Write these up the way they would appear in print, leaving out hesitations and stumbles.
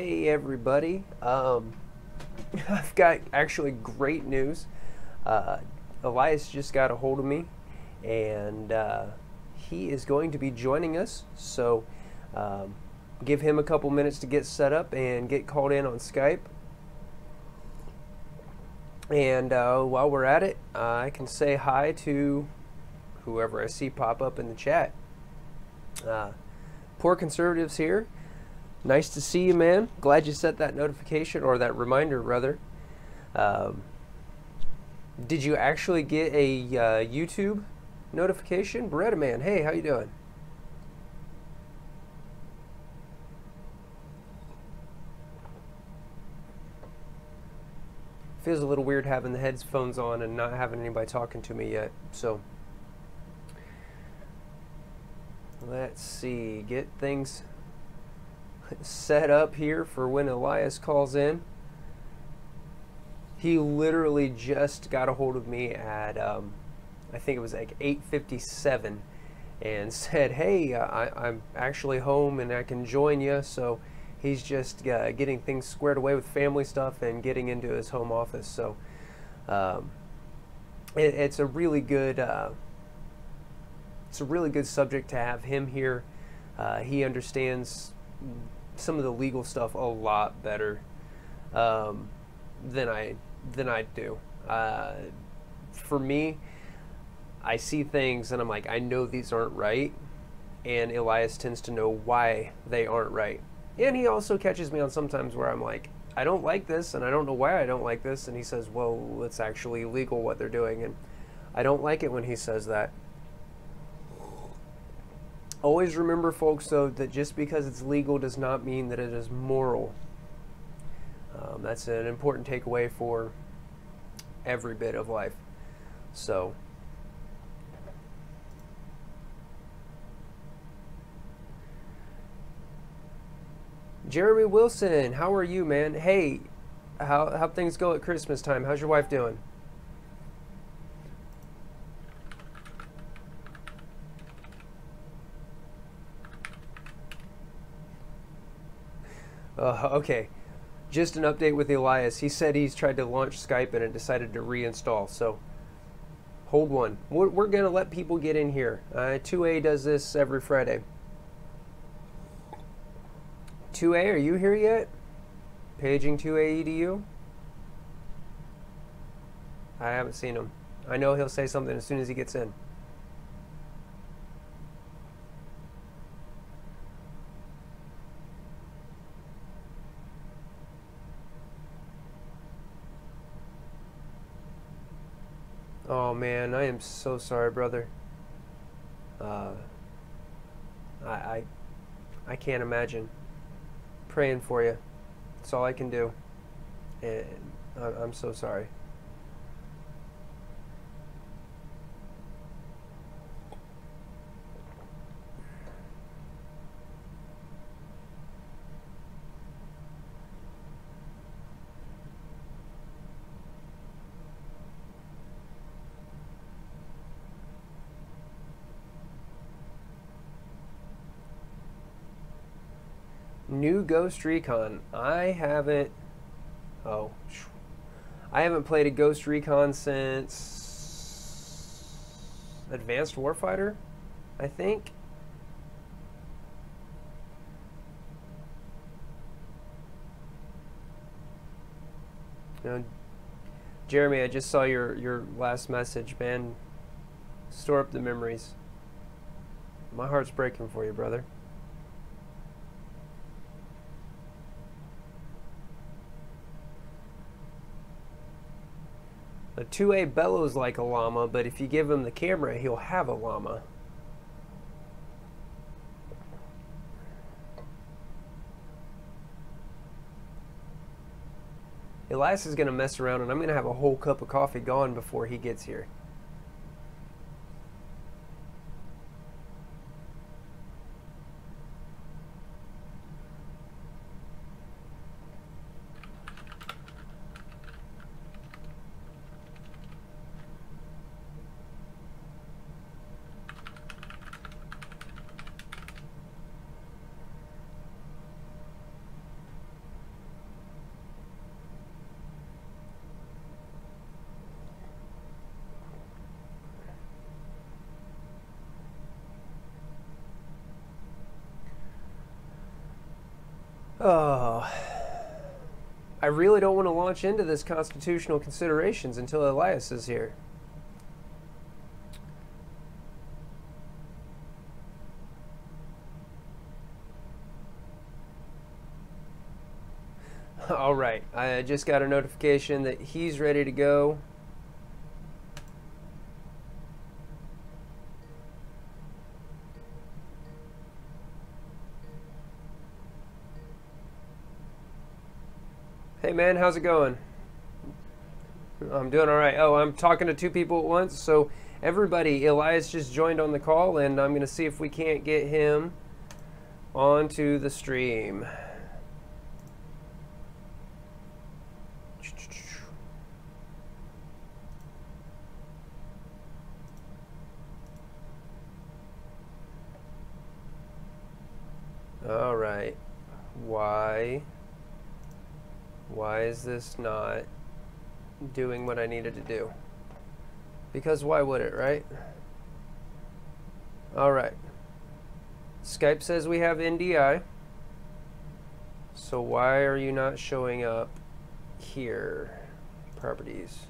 Hey everybody, I've got actually great news. Elias just got a hold of me, and he is going to be joining us, so give him a couple minutes to get set up and get called in on Skype. And while we're at it, I can say hi to whoever I see pop up in the chat. Poor Conservatives here. Nice to see you, man. Glad you set that notification, or that reminder, rather. Did you actually get a YouTube notification? Beretta Man, hey, how you doing? Feels a little weird having the headphones on and not having anybody talking to me yet, so let's see, get things set up here for when Elias calls in. He literally just got a hold of me at I think it was like 8:57 and said, hey, I'm actually home and I can join you. So he's just getting things squared away with family stuff and getting into his home office. So it's a really good subject to have him here. He understands some of the legal stuff a lot better than I do. For me, I see things and I'm like, I know these aren't right, and Elias tends to know why they aren't right. And he also catches me on sometimes where I'm like, I don't like this and I don't know why I don't like this, and he says, well, it's actually illegal what they're doing, and I don't like it when he says that. Always remember, folks, though, that just because it's legal does not mean that it is moral. That's an important takeaway for every bit of life. So, Jeremy Wilson, how are you, man? Hey, how things go at Christmas time? How's your wife doing? Okay, just an update with Elias. He said he's tried to launch Skype and it decided to reinstall, so hold one. We're going to let people get in here. 2A does this every Friday. 2A, are you here yet? Paging 2A EDU? I haven't seen him. I know he'll say something as soon as he gets in. Oh man, I am so sorry, brother. I can't imagine. Praying for you. That's all I can do. And I'm so sorry. New Ghost Recon. I haven't played a Ghost Recon since Advanced Warfighter, I think. Jeremy, I just saw your last message, man. Store up the memories. My heart's breaking for you, brother. A 2A bellows like a llama, but if you give him the camera, he'll have a llama. Elias is going to mess around, and I'm going to have a whole cup of coffee gone before he gets here. Oh, I really don't want to launch into this constitutional considerations until Elias is here. All right, I just got a notification that he's ready to go. Hey man, how's it going? I'm doing all right. Oh, I'm talking to two people at once. So everybody, Elias just joined on the call, and I'm going to see if we can't get him onto the stream. All right. Why is this not doing what I needed to do? Because why would it, right? All right. Skype says we have NDI. So why are you not showing up here? Properties.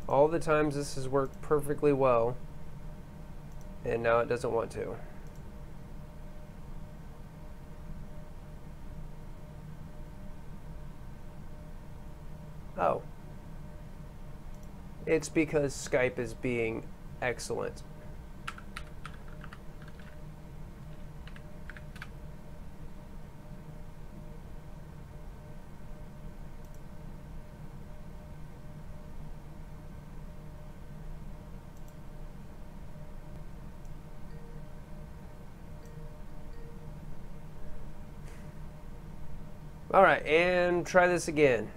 All the times this has worked perfectly well, and now it doesn't want to. Oh. It's because Skype is being excellent. All right, and try this again.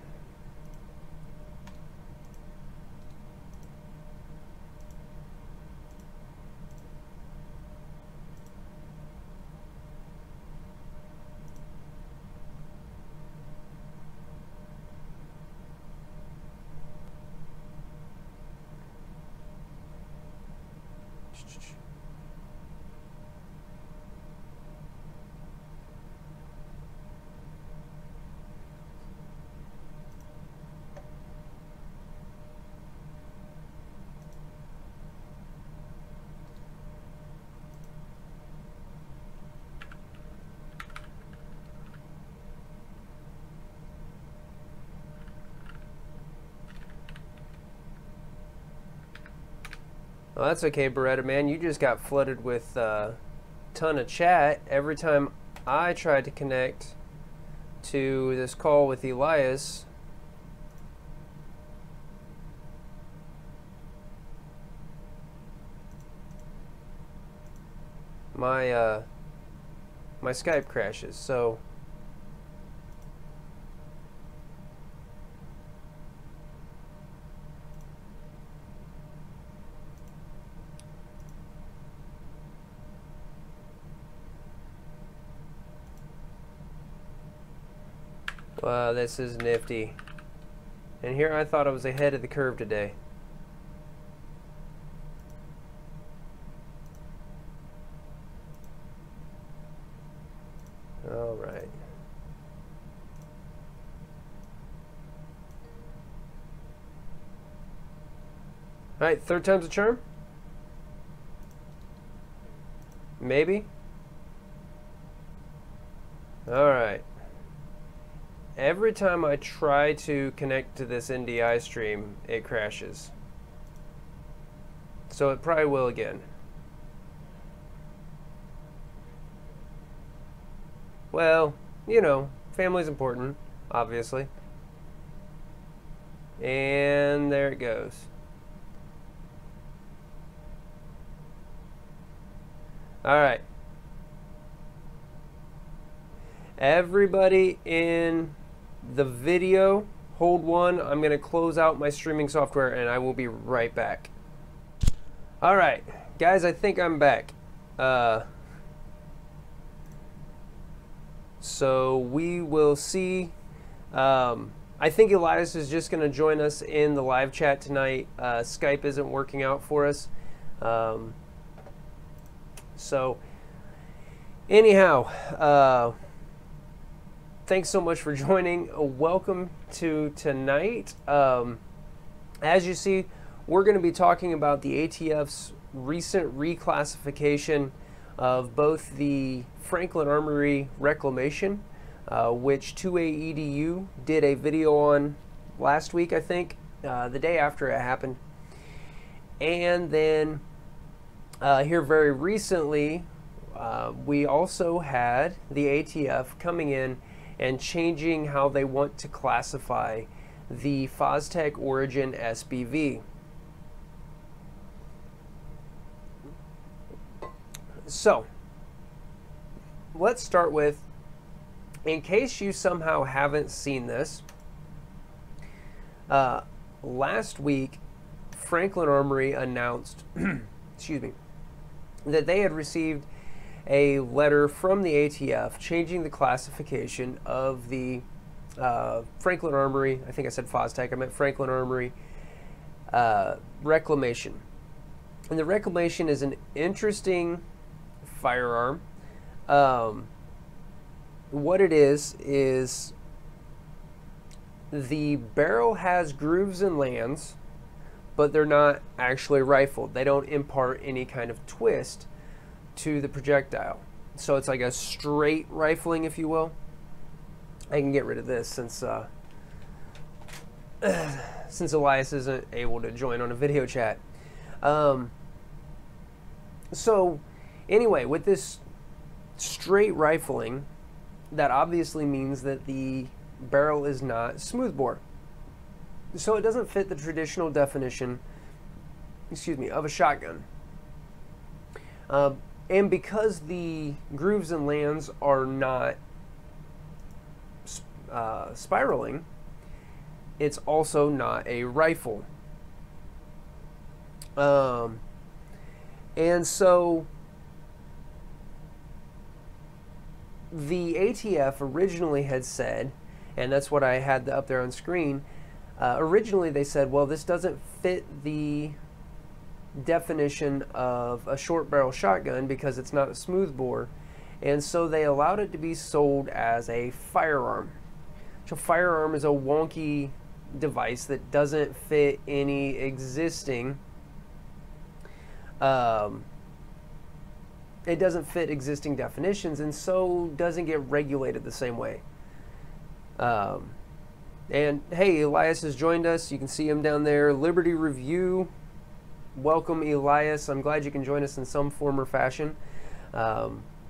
Well, that's okay, Beretta man. You just got flooded with a ton of chat. Every time I tried to connect to this call with Elias, my Skype crashes. So wow, this is nifty. And here I thought I was ahead of the curve today. All right. All right, third time's a charm? Maybe? All right. Every time I try to connect to this NDI stream, it crashes. So it probably will again. Well, you know, family's important, obviously. And there it goes. All right. Everybody in the video Hold one. I'm going to close out my streaming software and I will be right back. All right, guys, I think I'm back. So we will see. I think Elias is just going to join us in the live chat tonight. Skype isn't working out for us. So anyhow, thanks so much for joining. Welcome to tonight. As you see, we're going to be talking about the ATF's recent reclassification of both the Franklin Armory Reclamation, which 2A EDU did a video on last week, I think, the day after it happened. And then here very recently, we also had the ATF coming in and changing how they want to classify the Fostech origin SBV. So, let's start with, in case you somehow haven't seen this, last week Franklin Armory announced excuse me, that they had received a letter from the ATF changing the classification of the Franklin Armory, I think I said Fostech, I meant Franklin Armory Reclamation. And the Reclamation is an interesting firearm. What it is the barrel has grooves and lands, but they're not actually rifled. They don't impart any kind of twist to the projectile. So it's like a straight rifling, if you will. I can get rid of this since since Elias isn't able to join on a video chat. So anyway, with this straight rifling, that obviously means that the barrel is not smoothbore. So it doesn't fit the traditional definition, excuse me, of a shotgun. And because the grooves and lands are not spiraling, it's also not a rifle. And so the ATF originally had said, and that's what I had up there on screen, originally they said, well, this doesn't fit the definition of a short barrel shotgun because it's not a smoothbore, and so they allowed it to be sold as a firearm. So firearm is a wonky device that doesn't fit any existing it doesn't fit existing definitions, and so doesn't get regulated the same way. And hey, Elias has joined us. You can see him down there. Liberty Review. Welcome, Elias. I'm glad you can join us in some form or fashion.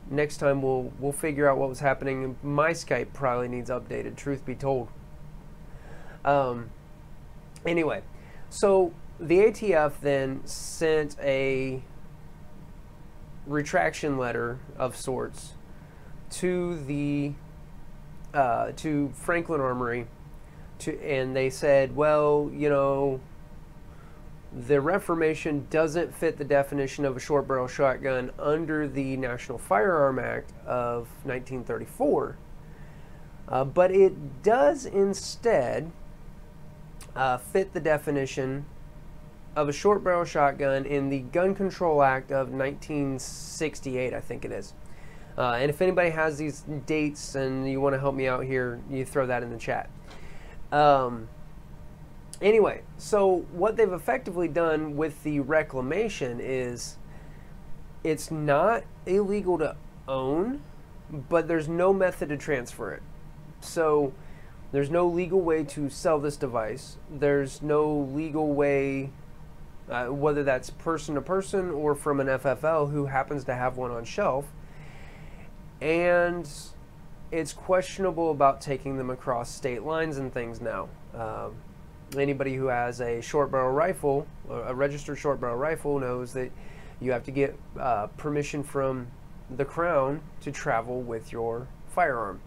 Next time we'll figure out what was happening. My Skype probably needs updated, truth be told. Anyway, so the ATF then sent a retraction letter of sorts to the to Franklin Armory, and they said, well, you know, the Reformation doesn't fit the definition of a short barrel shotgun under the National Firearm Act of 1934, but it does instead fit the definition of a short barrel shotgun in the Gun Control Act of 1968, I think it is. And if anybody has these dates and you want to help me out here, you throw that in the chat. Anyway, so what they've effectively done with the Reclamation is it's not illegal to own, but there's no method to transfer it. So there's no legal way to sell this device. There's no legal way, whether that's person to person or from an FFL who happens to have one on shelf. And it's questionable about taking them across state lines and things now. Anybody who has a short barrel rifle, a registered short barrel rifle, knows that you have to get permission from the Crown to travel with your firearm.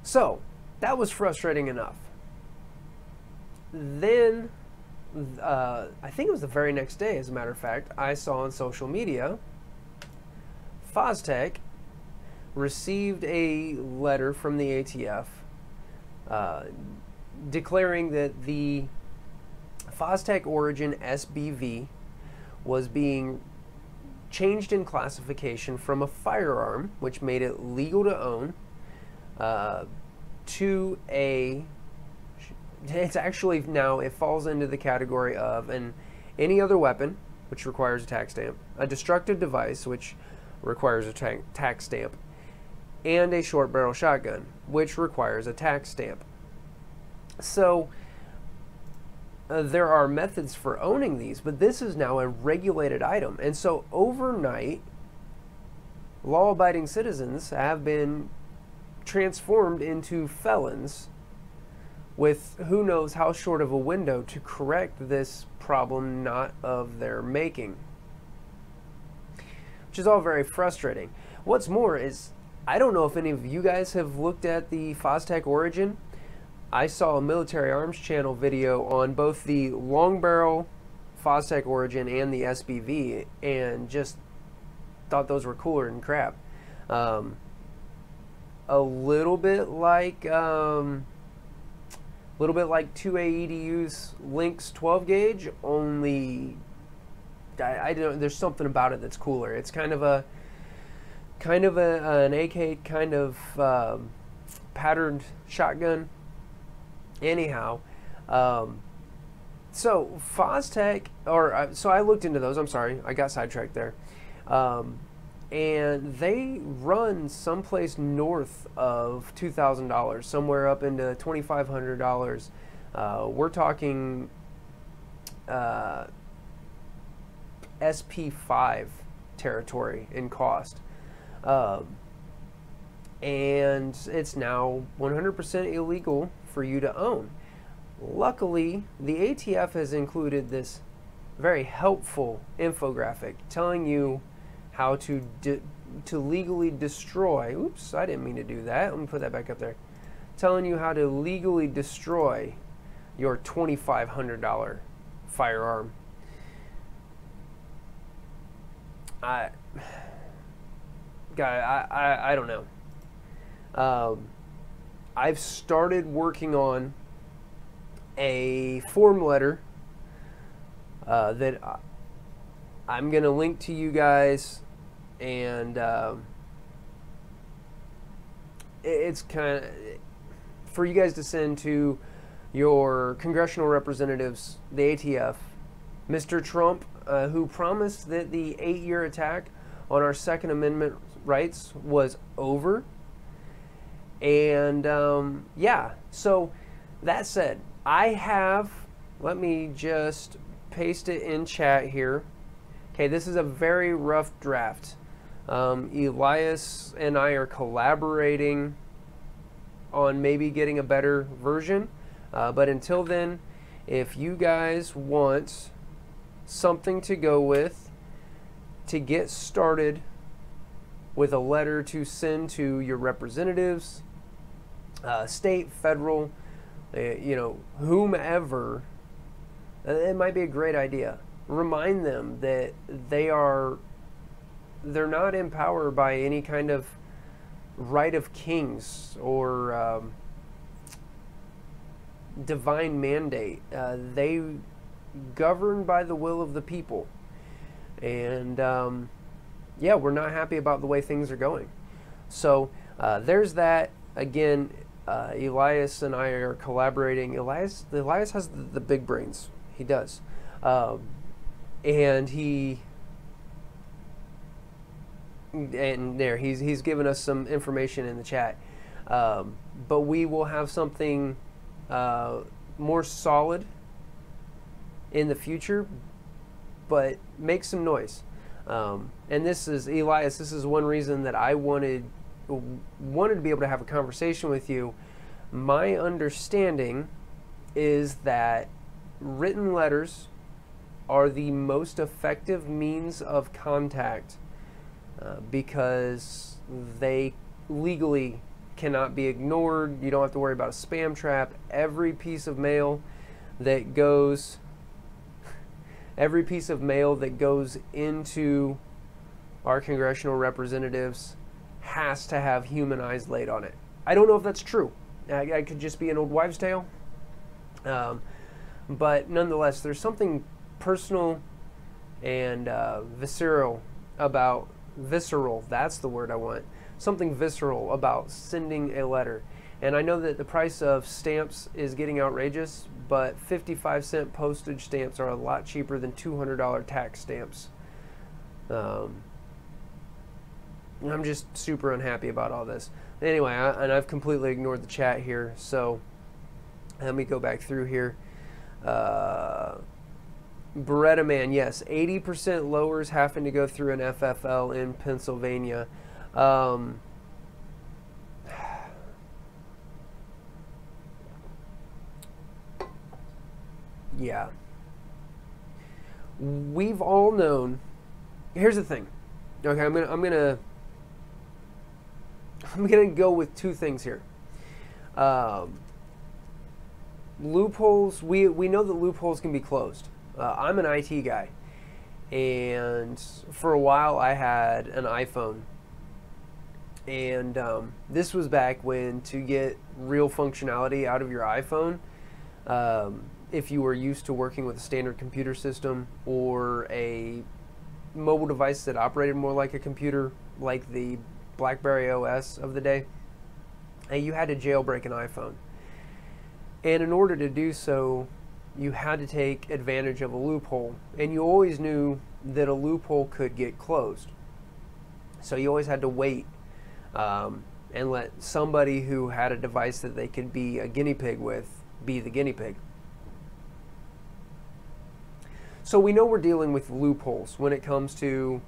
So that was frustrating enough. Then, I think it was the very next day, as a matter of fact, I saw on social media, Fostech received a letter from the ATF declaring that the Fostech Origin SBV was being changed in classification from a firearm, which made it legal to own, to a, it's actually now, it falls into the category of any other weapon, which requires a tax stamp, a destructive device, which requires a tax stamp, and a short barrel shotgun, which requires a tax stamp. So there are methods for owning these, but this is now a regulated item. And so overnight, law-abiding citizens have been transformed into felons with who knows how short of a window to correct this problem not of their making, which is all very frustrating. What's more is, I don't know if any of you guys have looked at the Fostech Origin. I saw a Military Arms Channel video on both the long barrel Fostech Origin and the SBV, and just thought those were cooler than crap. A little bit like 2A Lynx 12 gauge, only I don't. There's something about it that's cooler. It's kind of an AK kind of patterned shotgun. Anyhow, so Fostech, so I looked into those. I'm sorry, I got sidetracked there. And they run someplace north of $2,000, somewhere up into $2,500. We're talking SP5 territory in cost. And it's now 100% illegal for you to own. Luckily, the ATF has included this very helpful infographic telling you how to legally destroy, oops, I didn't mean to do that, let me put that back up there, telling you how to legally destroy your $2,500 firearm. I don't know. I've started working on a form letter that I'm going to link to you guys, and it's kind of for you guys to send to your congressional representatives, the ATF, Mr. Trump, who promised that the 8-year attack on our Second Amendment rights was over. And yeah, so that said, I have, let me just paste it in chat here. Okay, this is a very rough draft. Elias and I are collaborating on maybe getting a better version. But until then, if you guys want something to go with to get started with a letter to send to your representatives, state, federal, you know, whomever, it might be a great idea. Remind them that they're not empowered by any kind of right of kings or divine mandate. They govern by the will of the people. And yeah, we're not happy about the way things are going. So there's that. Again, Elias and I are collaborating. Elias has the big brains. He does. And he's given us some information in the chat. But we will have something more solid in the future, but make some noise. And this is, Elias, this is one reason that I wanted to be able to have a conversation with you. My understanding is that written letters are the most effective means of contact because they legally cannot be ignored. You don't have to worry about a spam trap. Every piece of mail that goes into our congressional representatives has to have human eyes laid on it. I don't know if that's true. I could just be an old wives' tale. But nonetheless, there's something personal and visceral, that's the word I want. Something visceral about sending a letter. And I know that the price of stamps is getting outrageous, but 55-cent postage stamps are a lot cheaper than $200 tax stamps. I'm just super unhappy about all this. Anyway, and I've completely ignored the chat here, so let me go back through here. Beretta Man, yes, 80% lowers having to go through an FFL in Pennsylvania. Yeah. We've all known. Here's the thing. Okay, I'm gonna go with two things here. Loopholes. We know that loopholes can be closed. I'm an IT guy, and for a while I had an iPhone, and this was back when, to get real functionality out of your iPhone, if you were used to working with a standard computer system or a mobile device that operated more like a computer, like the BlackBerry OS of the day, you had to jailbreak an iPhone. And in order to do so, you had to take advantage of a loophole. And you always knew that a loophole could get closed. So you always had to wait and let somebody who had a device that they could be a guinea pig with be the guinea pig. So we know we're dealing with loopholes when it comes to,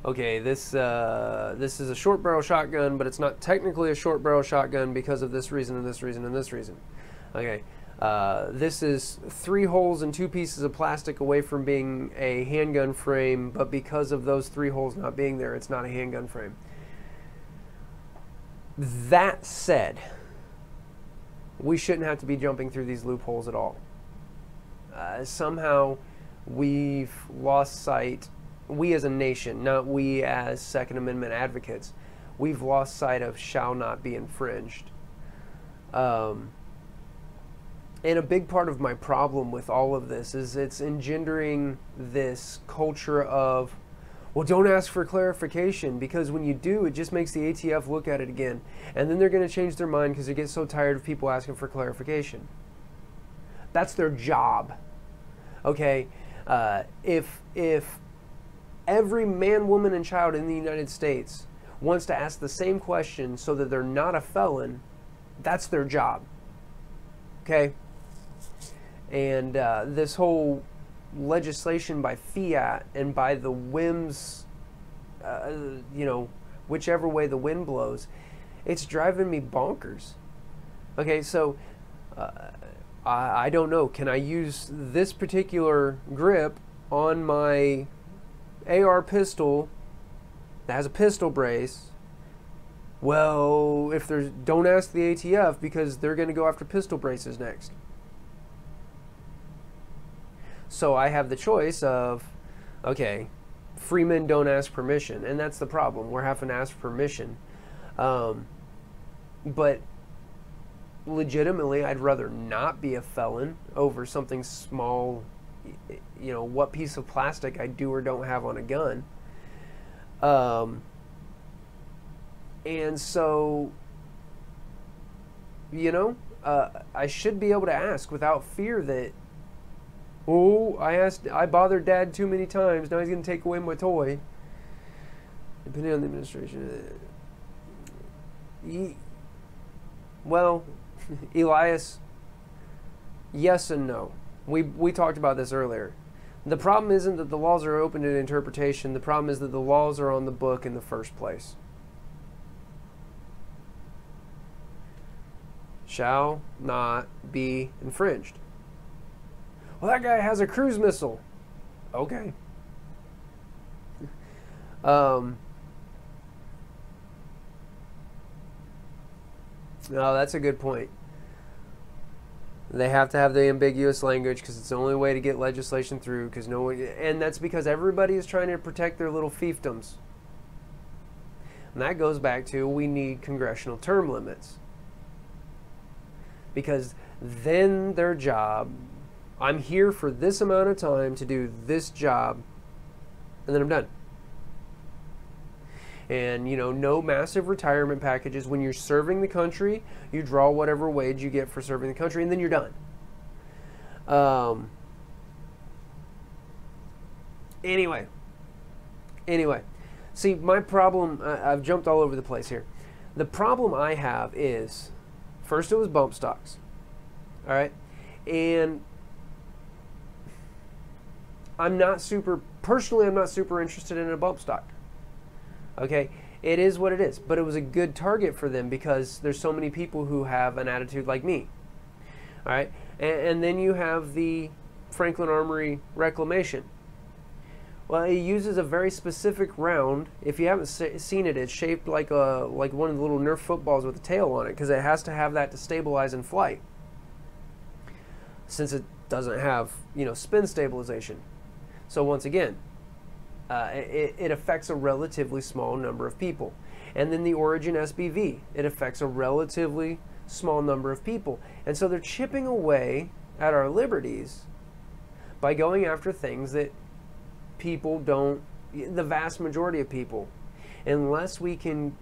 okay, this is a short barrel shotgun, but it's not technically a short barrel shotgun because of this reason and this reason and this reason. Okay, this is 3 holes and 2 pieces of plastic away from being a handgun frame, but because of those 3 holes not being there, it's not a handgun frame. That said, we shouldn't have to be jumping through these loopholes at all. Somehow we've lost sight, we as a nation, not we as Second Amendment advocates, we've lost sight of shall not be infringed. And a big part of my problem with all of this is it's engendering this culture of, well, don't ask for clarification, because when you do, it just makes the ATF look at it again. And then they're going to change their mind because they get so tired of people asking for clarification. That's their job. Okay? If every man, woman, and child in the United States wants to ask the same question so that they're not a felon, that's their job. Okay? And this whole legislation by fiat and by the whims, you know, whichever way the wind blows, it's driving me bonkers. Okay, so I don't know. Can I use this particular grip on my AR pistol that has a pistol brace? Well, if there's, don't ask the ATF because they're going to go after pistol braces next. So I have the choice of, okay, free men don't ask permission, and that's the problem. We're having to ask permission. But legitimately, I'd rather not be a felon over something small, you know, what piece of plastic I do or don't have on a gun. And so, you know, I should be able to ask without fear that, oh, I bothered Dad too many times, now he's going to take away my toy. Depending on the administration. Well, Elias, yes and no. We talked about this earlier. The problem isn't that the laws are open to interpretation. The problem is that the laws are on the book in the first place. Shall not be infringed. Well, that guy has a cruise missile. Okay. No, that's a good point. They have to have the ambiguous language because it's the only way to get legislation through. Because no one, and that's because everybody is trying to protect their little fiefdoms. And that goes back to we need congressional term limits. Because then their job, I'm here for this amount of time to do this job, and then I'm done. And, you know, no massive retirement packages. When you're serving the country, you draw whatever wage you get for serving the country, and then you're done. Anyway. See, my problem, I've jumped all over the place here. The problem I have is, first it was bump stocks. All right? And I'm not super interested in a bump stock. Okay, it is what it is, but it was a good target for them because there's so many people who have an attitude like me. All right, and then you have the Franklin Armory Reclamation. Well, it uses a very specific round. If you haven't seen it, it's shaped like one of the little Nerf footballs with a tail on it because it has to have that to stabilize in flight. Since it doesn't have, you know, spin stabilization. So once again, it affects a relatively small number of people. And then the Origin SBV, it affects a relatively small number of people. And so they're chipping away at our liberties by going after things that people don't, the vast majority of people, unless we can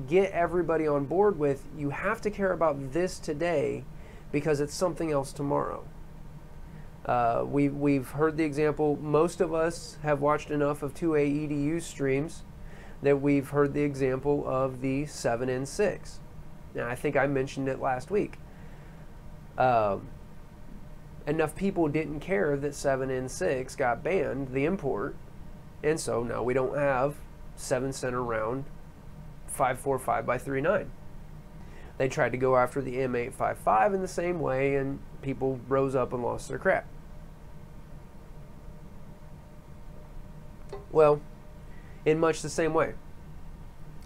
get everybody on board with, you have to care about this today because it's something else tomorrow. We've heard the example, most of us have watched enough of 2A EDU streams that we've heard the example of the 7N6. Now, I think I mentioned it last week. Enough people didn't care that 7N6 got banned, the import, and so now we don't have 7-center round 5.45 by 3.9. They tried to go after the M855 in the same way, and people rose up and lost their crap. Well, in much the same way,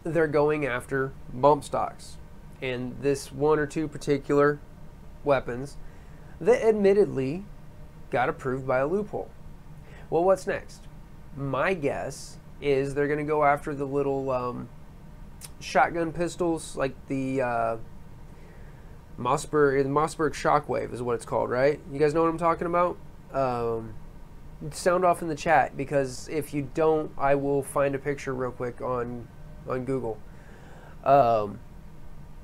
they're going after bump stocks. And this one or two particular weapons that admittedly got approved by a loophole. Well, what's next? My guess is they're going to go after the little shotgun pistols, like the Mossberg Shockwave is what it's called, right? You guys know what I'm talking about? Sound off in the chat, because if you don't, I will find a picture real quick on Google.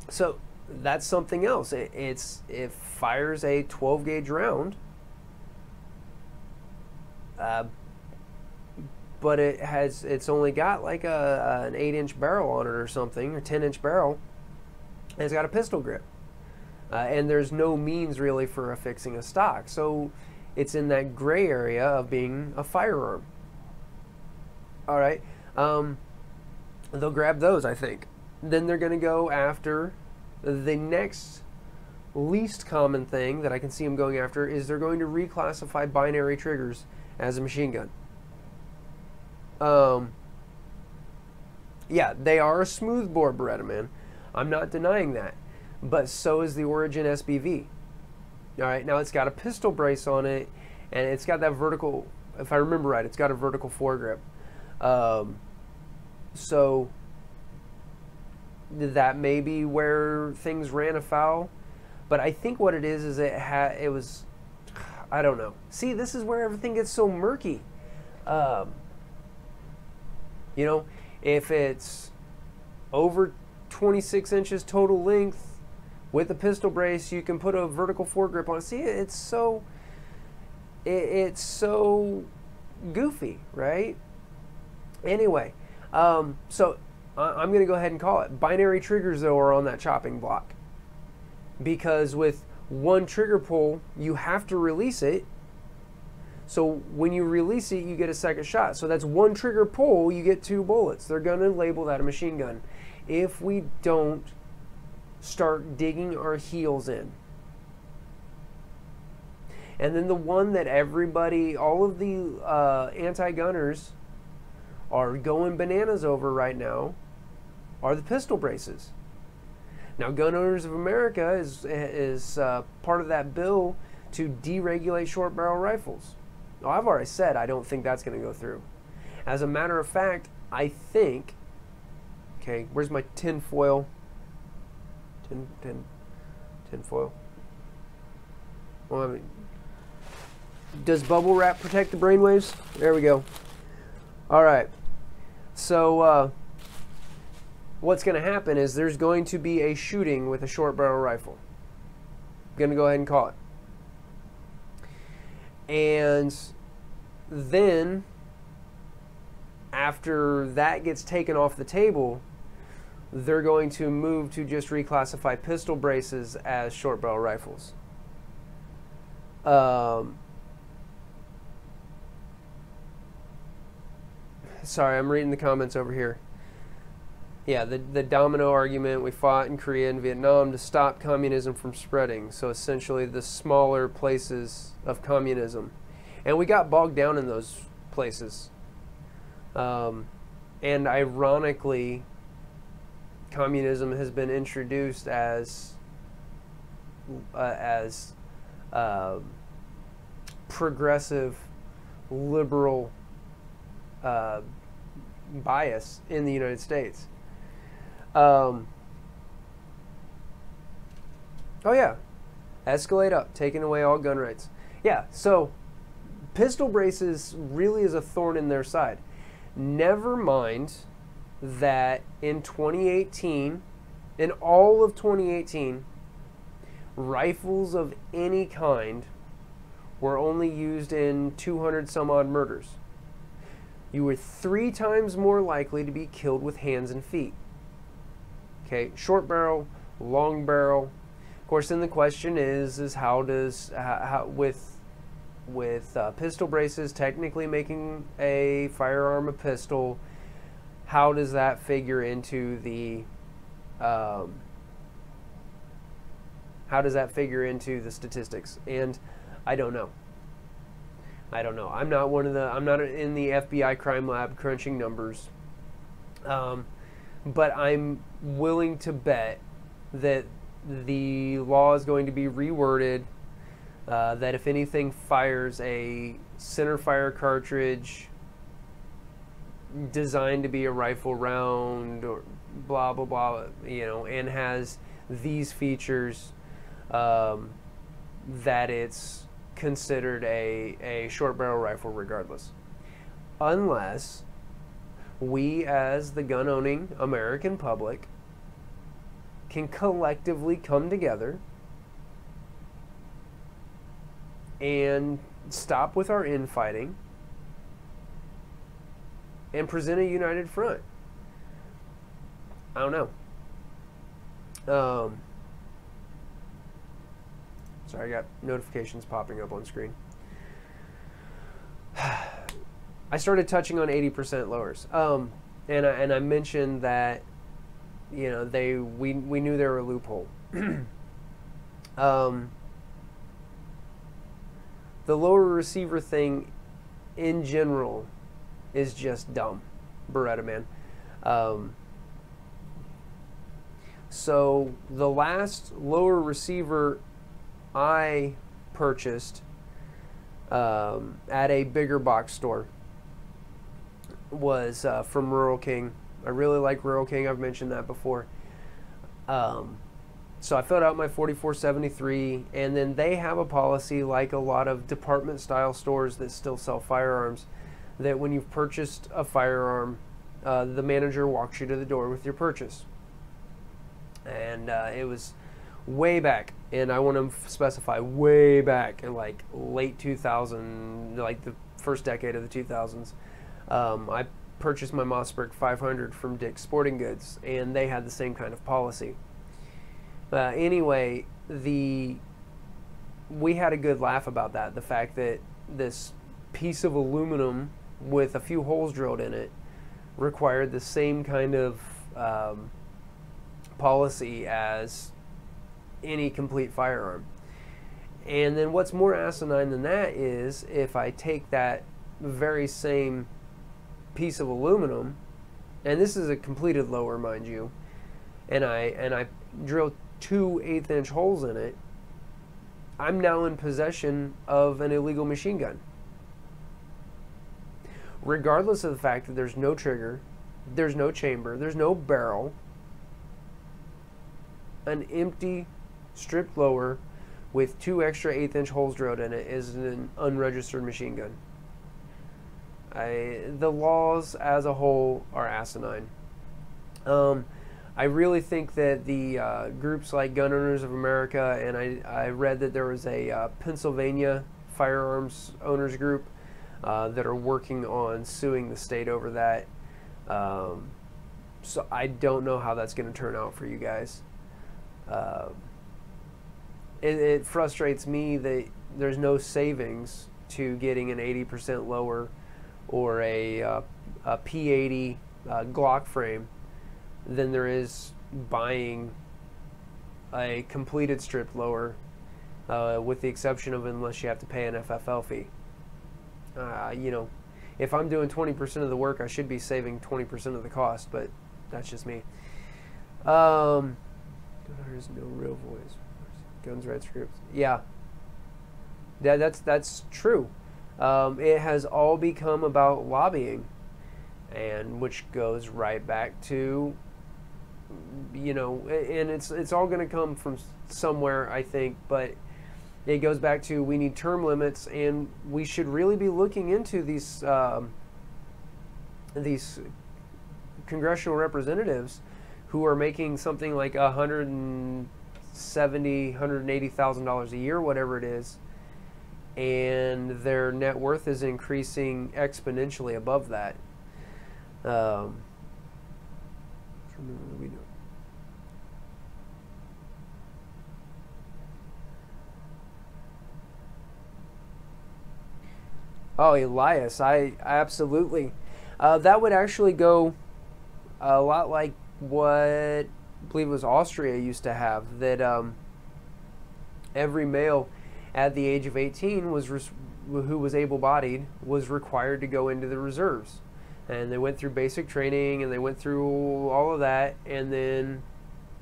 So that's something else. It fires a 12 gauge round, but it's only got like an 8-inch barrel on it or something, or 10-inch barrel, and it's got a pistol grip, and there's no means really for affixing a stock. So it's in that gray area of being a firearm. All right, they'll grab those, I think. Then they're going to go after the next least common thing that I can see them going after is they're going to reclassify binary triggers as a machine gun. Yeah, they are a smoothbore Beretta, man. I'm not denying that. But so is the Origin SBV. All right, now it's got a pistol brace on it, and it's got that vertical, if I remember right, it's got a vertical foregrip. So that may be where things ran afoul. But I think what it is it was, I don't know. See, this is where everything gets so murky. You know, if it's over 26 inches total length with a pistol brace, you can put a vertical foregrip on it. See, it's so goofy, right? Anyway, so I'm going to go ahead and call it. Binary triggers, though, are on that chopping block. Because with one trigger pull, you have to release it. So when you release it, you get a second shot. So that's one trigger pull, you get 2 bullets. They're going to label that a machine gun. If we don't start digging our heels in. And then the one that everybody, all of the anti-gunners are going bananas over right now are the pistol braces. Now, Gun Owners of America is part of that bill to deregulate short barrel rifles. Well, I've already said I don't think that's going to go through. As a matter of fact, I think, okay, where's my tin foil? Tin foil. Well, I mean, does bubble wrap protect the brainwaves? There we go. All right. So what's going to happen is there's going to be a shooting with a short barrel rifle. I'm going to go ahead and call it. And then after that gets taken off the table, they're going to move to just reclassify pistol braces as short barrel rifles. Sorry, I'm reading the comments over here. Yeah, the domino argument, we fought in Korea and Vietnam to stop communism from spreading. So essentially the smaller places of communism. And we got bogged down in those places. And ironically, communism has been introduced as progressive, liberal bias in the United States. Oh yeah, escalate up, taking away all gun rights. Yeah, so pistol braces really is a thorn in their side. Never mind that in 2018, in all of 2018, rifles of any kind were only used in 200 some odd murders. You were 3 times more likely to be killed with hands and feet. Okay, short barrel, long barrel. Of course, then the question is how does with pistol braces technically making a firearm a pistol, how does that figure into the statistics? And I don't know. I'm not I'm not in the FBI crime lab crunching numbers. But I'm willing to bet that the law is going to be reworded, that if anything fires a center fire cartridge designed to be a rifle round or blah, blah, blah, you know, and has these features, that it's considered a short barrel rifle regardless. Unless we as the gun-owning American public can collectively come together and stop with our infighting and present a united front. I don't know. Sorry, I got notifications popping up on screen. I started touching on 80% lowers, and I mentioned that, you know, we knew there were a loophole. The lower receiver thing, in general, is just dumb, Beretta man. So the last lower receiver I purchased at a bigger box store was from Rural King. I really like Rural King. I've mentioned that before. So I filled out my 4473, and then they have a policy, like a lot of department style stores that still sell firearms, that when you've purchased a firearm, the manager walks you to the door with your purchase. And it was way back, and I want to specify way back in like late 2000, like the first decade of the 2000s. I purchased my Mossberg 500 from Dick's Sporting Goods, and they had the same kind of policy. Anyway, we had a good laugh about that. The fact that this piece of aluminum with a few holes drilled in it required the same kind of policy as any complete firearm. And then what's more asinine than that is if I take that very same piece of aluminum, and this is a completed lower, mind you, and I drill 2 1/8-inch holes in it, I'm now in possession of an illegal machine gun. Regardless of the fact that there's no trigger, there's no chamber, there's no barrel, an empty stripped lower with 2 extra 1/8-inch holes drilled in it is an unregistered machine gun. The laws as a whole are asinine. I really think that the groups like Gun Owners of America, and I read that there was a Pennsylvania firearms owners group that are working on suing the state over that. So I don't know how that's going to turn out for you guys. It frustrates me that there's no savings to getting an 80% lower or a P80 Glock frame than there is buying a completed stripped lower, with the exception of unless you have to pay an FFL fee. You know, if I'm doing 20% of the work, I should be saving 20% of the cost, but that's just me. There's no real voice. Guns, Red Scripts. Yeah, that's true. It has all become about lobbying, and which goes right back to, you know, and it's all going to come from somewhere, I think, but it goes back to we need term limits, and we should really be looking into these congressional representatives who are making something like $170,000, $180,000 a year, whatever it is, and their net worth is increasing exponentially above that. Oh, Elias, I absolutely. That would actually go a lot like what I believe it was Austria used to have, that every male at the age of 18 who was able-bodied was required to go into the reserves. And they went through basic training, and they went through all of that, and then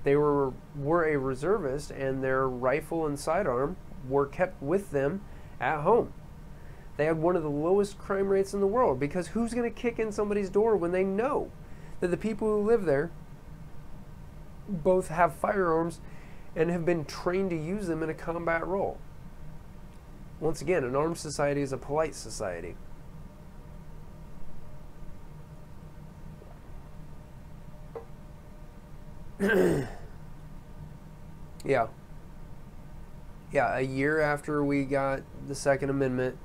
they were a reservist, and their rifle and sidearm were kept with them at home. They had one of the lowest crime rates in the world, because who's going to kick in somebody's door when they know that the people who live there both have firearms and have been trained to use them in a combat role? Once again, an armed society is a polite society. Yeah. Yeah, a year after we got the Second Amendment,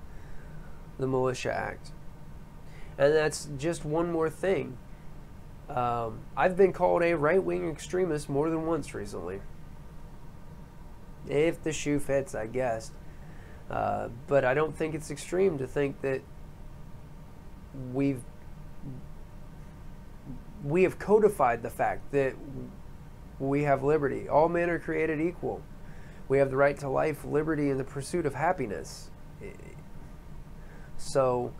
the Militia Act. And that's just one more thing. I've been called a right-wing extremist more than once recently. If the shoe fits, I guess. But I don't think it's extreme to think that we have codified the fact that we have liberty. All men are created equal. We have the right to life, liberty, and the pursuit of happiness. So,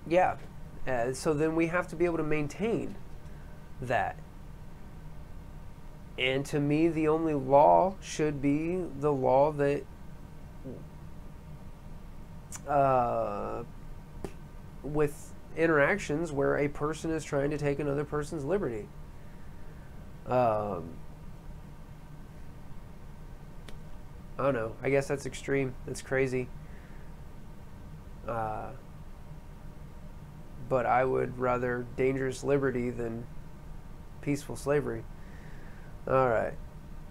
yeah. So then we have to be able to maintain that. And to me, the only law should be the law that with interactions where a person is trying to take another person's liberty. I don't know. I guess that's extreme. That's crazy. But I would rather dangerous liberty than peaceful slavery. All right.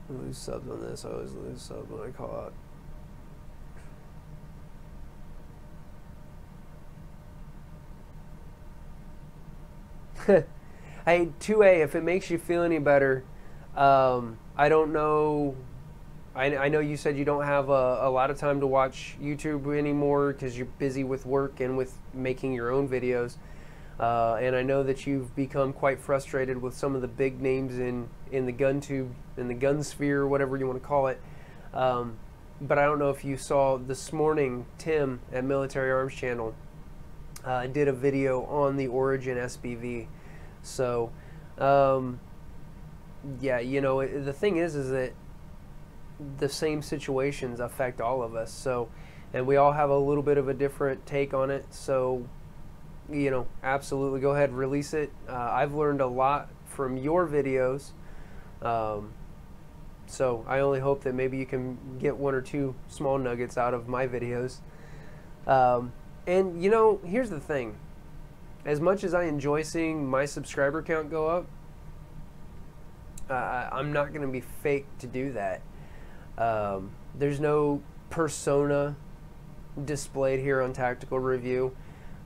Lose subs on this. I always lose subs when I call out. Hey, 2A, if it makes you feel any better, I don't know. I know you said you don't have a lot of time to watch YouTube anymore because you're busy with work and with making your own videos. And I know that you've become quite frustrated with some of the big names in the gun tube, in the gun sphere, whatever you want to call it. But I don't know if you saw this morning, Tim at Military Arms Channel did a video on the Origin SBV. So, yeah, you know, the thing is that the same situations affect all of us. So, and we all have a little bit of a different take on it. So, you know, absolutely go ahead, release it. I've learned a lot from your videos. So I only hope that maybe you can get one or two small nuggets out of my videos. And you know, here's the thing. As much as I enjoy seeing my subscriber count go up, I'm not going to be fake to do that. There's no persona displayed here on Tactical Review.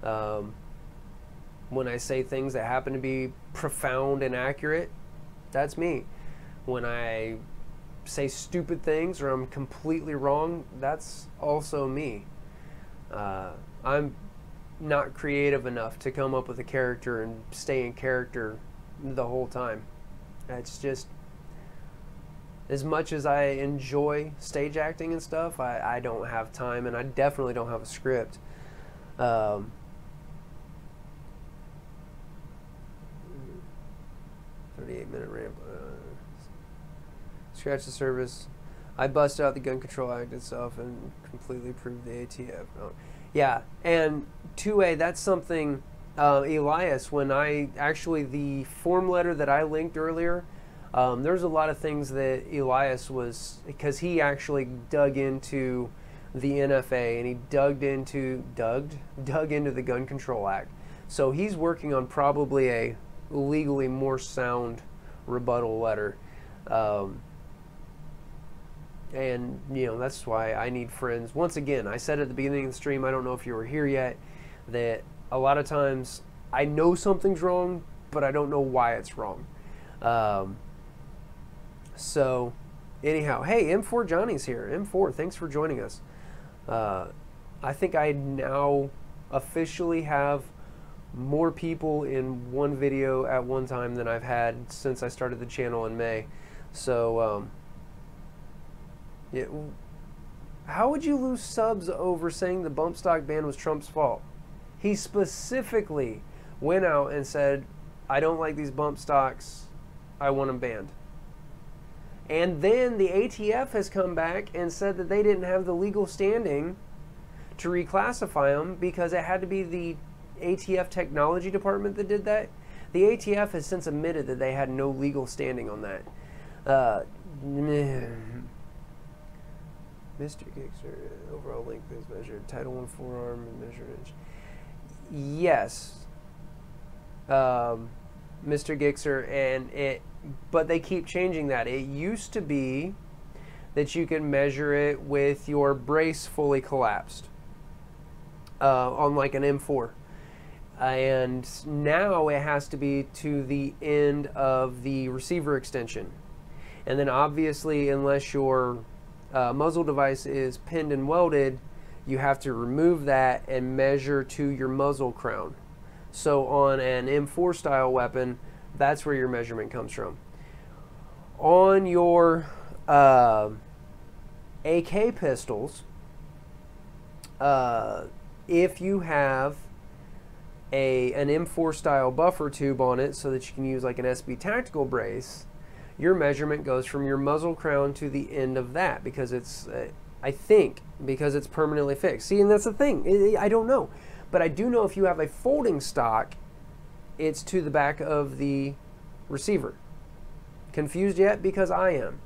When I say things that happen to be profound and accurate, that's me. When I say stupid things or I'm completely wrong, that's also me. I'm not creative enough to come up with a character and stay in character the whole time. It's just, as much as I enjoy stage acting and stuff, I don't have time, and I definitely don't have a script. 38-minute ramp. Scratch the service. I bust out the Gun Control Act itself and completely proved the ATF. Oh. Yeah, and 2A, that's something, Elias, when I, actually the form letter that I linked earlier, there's a lot of things that Elias was, because he actually dug into the NFA and he dug into the Gun Control Act. So he's working on probably a legally more sound rebuttal letter. And, you know, that's why I need friends. Once again, I said at the beginning of the stream, I don't know if you were here yet, that a lot of times I know something's wrong, but I don't know why it's wrong. So, anyhow, hey, M4 Johnny's here. M4, thanks for joining us. I think I now officially have more people in one video at one time than I've had since I started the channel in May. So, yeah, how would you lose subs over saying the bump stock ban was Trump's fault? He specifically went out and said, I don't like these bump stocks, I want them banned. And then the ATF has come back and said that they didn't have the legal standing to reclassify them because it had to be the ATF technology department that did that. The ATF has since admitted that they had no legal standing on that. Mr. Gixer, overall length is measured. Title 1 forearm and measured inch. Yes, Mr. Gixer, and but they keep changing that. It used to be that you can measure it with your brace fully collapsed on like an M4. And now it has to be to the end of the receiver extension. And then obviously, unless your muzzle device is pinned and welded, you have to remove that and measure to your muzzle crown. So on an M4 style weapon, that's where your measurement comes from. On your AK pistols, if you have an M4 style buffer tube on it so that you can use like an SB tactical brace, your measurement goes from your muzzle crown to the end of that, because it's, I think, because it's permanently fixed. See, and that's the thing. I don't know. But I do know if you have a folding stock, it's to the back of the receiver. Confused yet? Because I am.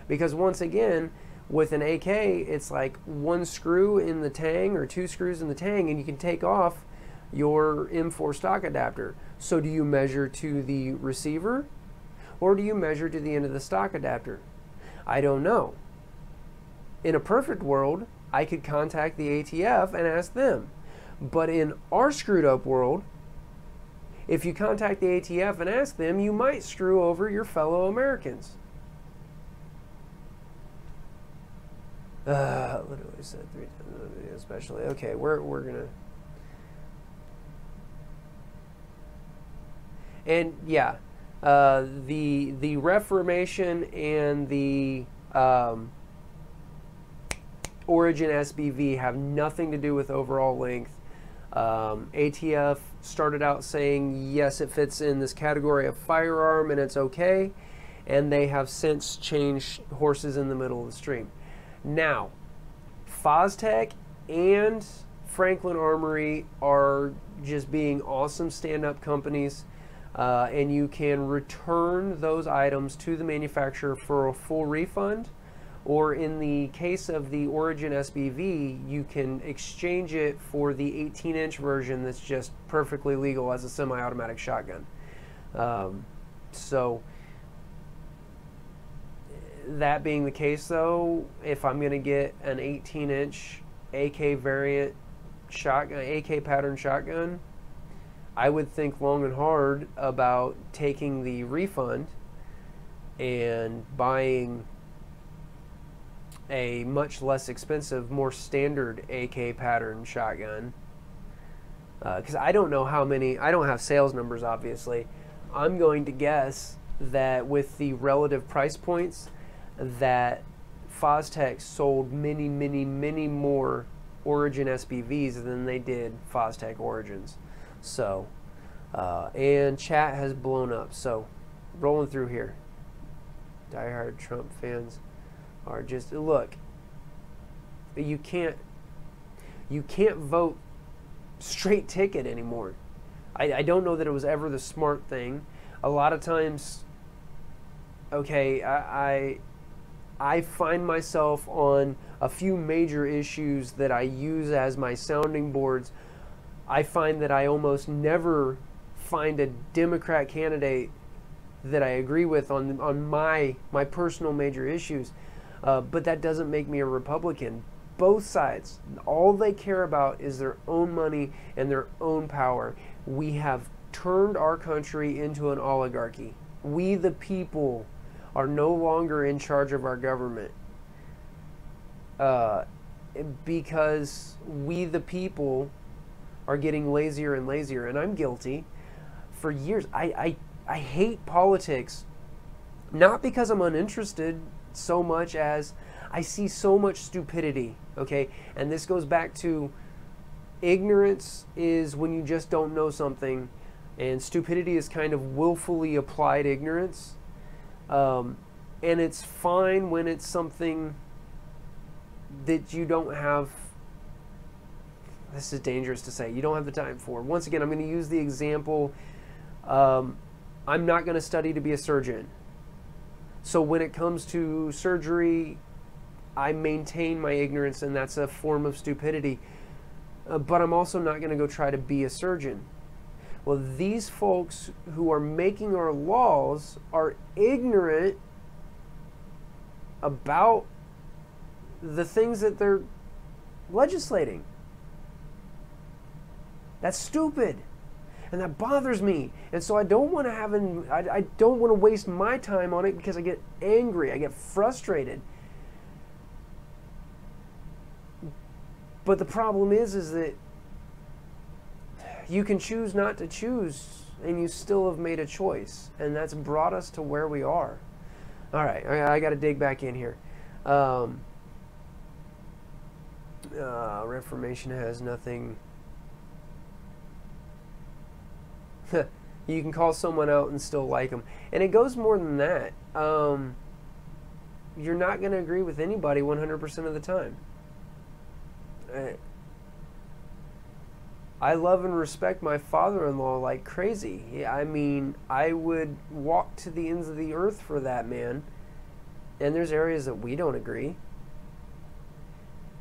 Because once again, with an AK, it's like one screw in the tang or two screws in the tang, and you can take off your M4 stock adapter. So do you measure to the receiver, or do you measure to the end of the stock adapter? I don't know. In a perfect world, I could contact the ATF and ask them. But in our screwed up world, if you contact the ATF and ask them, you might screw over your fellow Americans. Literally said 3 times in the video, especially. Okay, we're gonna. And yeah, the Reformation and the Origin SBV have nothing to do with overall length. ATF started out saying, yes, it fits in this category of firearm and it's okay. And they have since changed horses in the middle of the stream. Now, Fostech and Franklin Armory are just being awesome stand-up companies, and you can return those items to the manufacturer for a full refund, or in the case of the Origin SBV, you can exchange it for the 18-inch version that's just perfectly legal as a semi-automatic shotgun. So that being the case, though, if I'm going to get an 18-inch AK variant shotgun, AK pattern shotgun, I would think long and hard about taking the refund and buying a much less expensive, more standard AK pattern shotgun. Because I don't know how many, I don't have sales numbers, obviously. I'm going to guess that with the relative price points, that Fostech sold many, many, many more Origin SBVs than they did Fostech Origins. So, and chat has blown up. So, rolling through here. Diehard Trump fans are just, look, you can't vote straight ticket anymore. I don't know that it was ever the smart thing. A lot of times, okay, I find myself on a few major issues that I use as my sounding boards. I find that I almost never find a Democrat candidate that I agree with on my personal major issues, but that doesn't make me a Republican. Both sides, all they care about is their own money and their own power. We have turned our country into an oligarchy. We the people are no longer in charge of our government, because we the people are getting lazier and lazier, and I'm guilty. For years, I hate politics, not because I'm uninterested so much as I see so much stupidity, okay? And this goes back to ignorance is when you just don't know something, and stupidity is kind of willfully applied ignorance. And it's fine when it's something that you don't have, this is dangerous to say, you don't have the time for. Once again, I'm going to use the example, I'm not going to study to be a surgeon. So when it comes to surgery, I maintain my ignorance, and that's a form of stupidity. But I'm also not going to go try to be a surgeon. Well, these folks who are making our laws are ignorant about the things that they're legislating. That's stupid, and that bothers me. And so I don't want to I don't want to waste my time on it, because I get angry, I get frustrated. But the problem is that you can choose not to choose, and you still have made a choice, and that's brought us to where we are. All right, I got to dig back in here. Reformation has nothing. You can call someone out and still like them, and it goes more than that. You're not going to agree with anybody 100% of the time. I love and respect my father-in-law like crazy. I mean, I would walk to the ends of the earth for that man. And there's areas that we don't agree.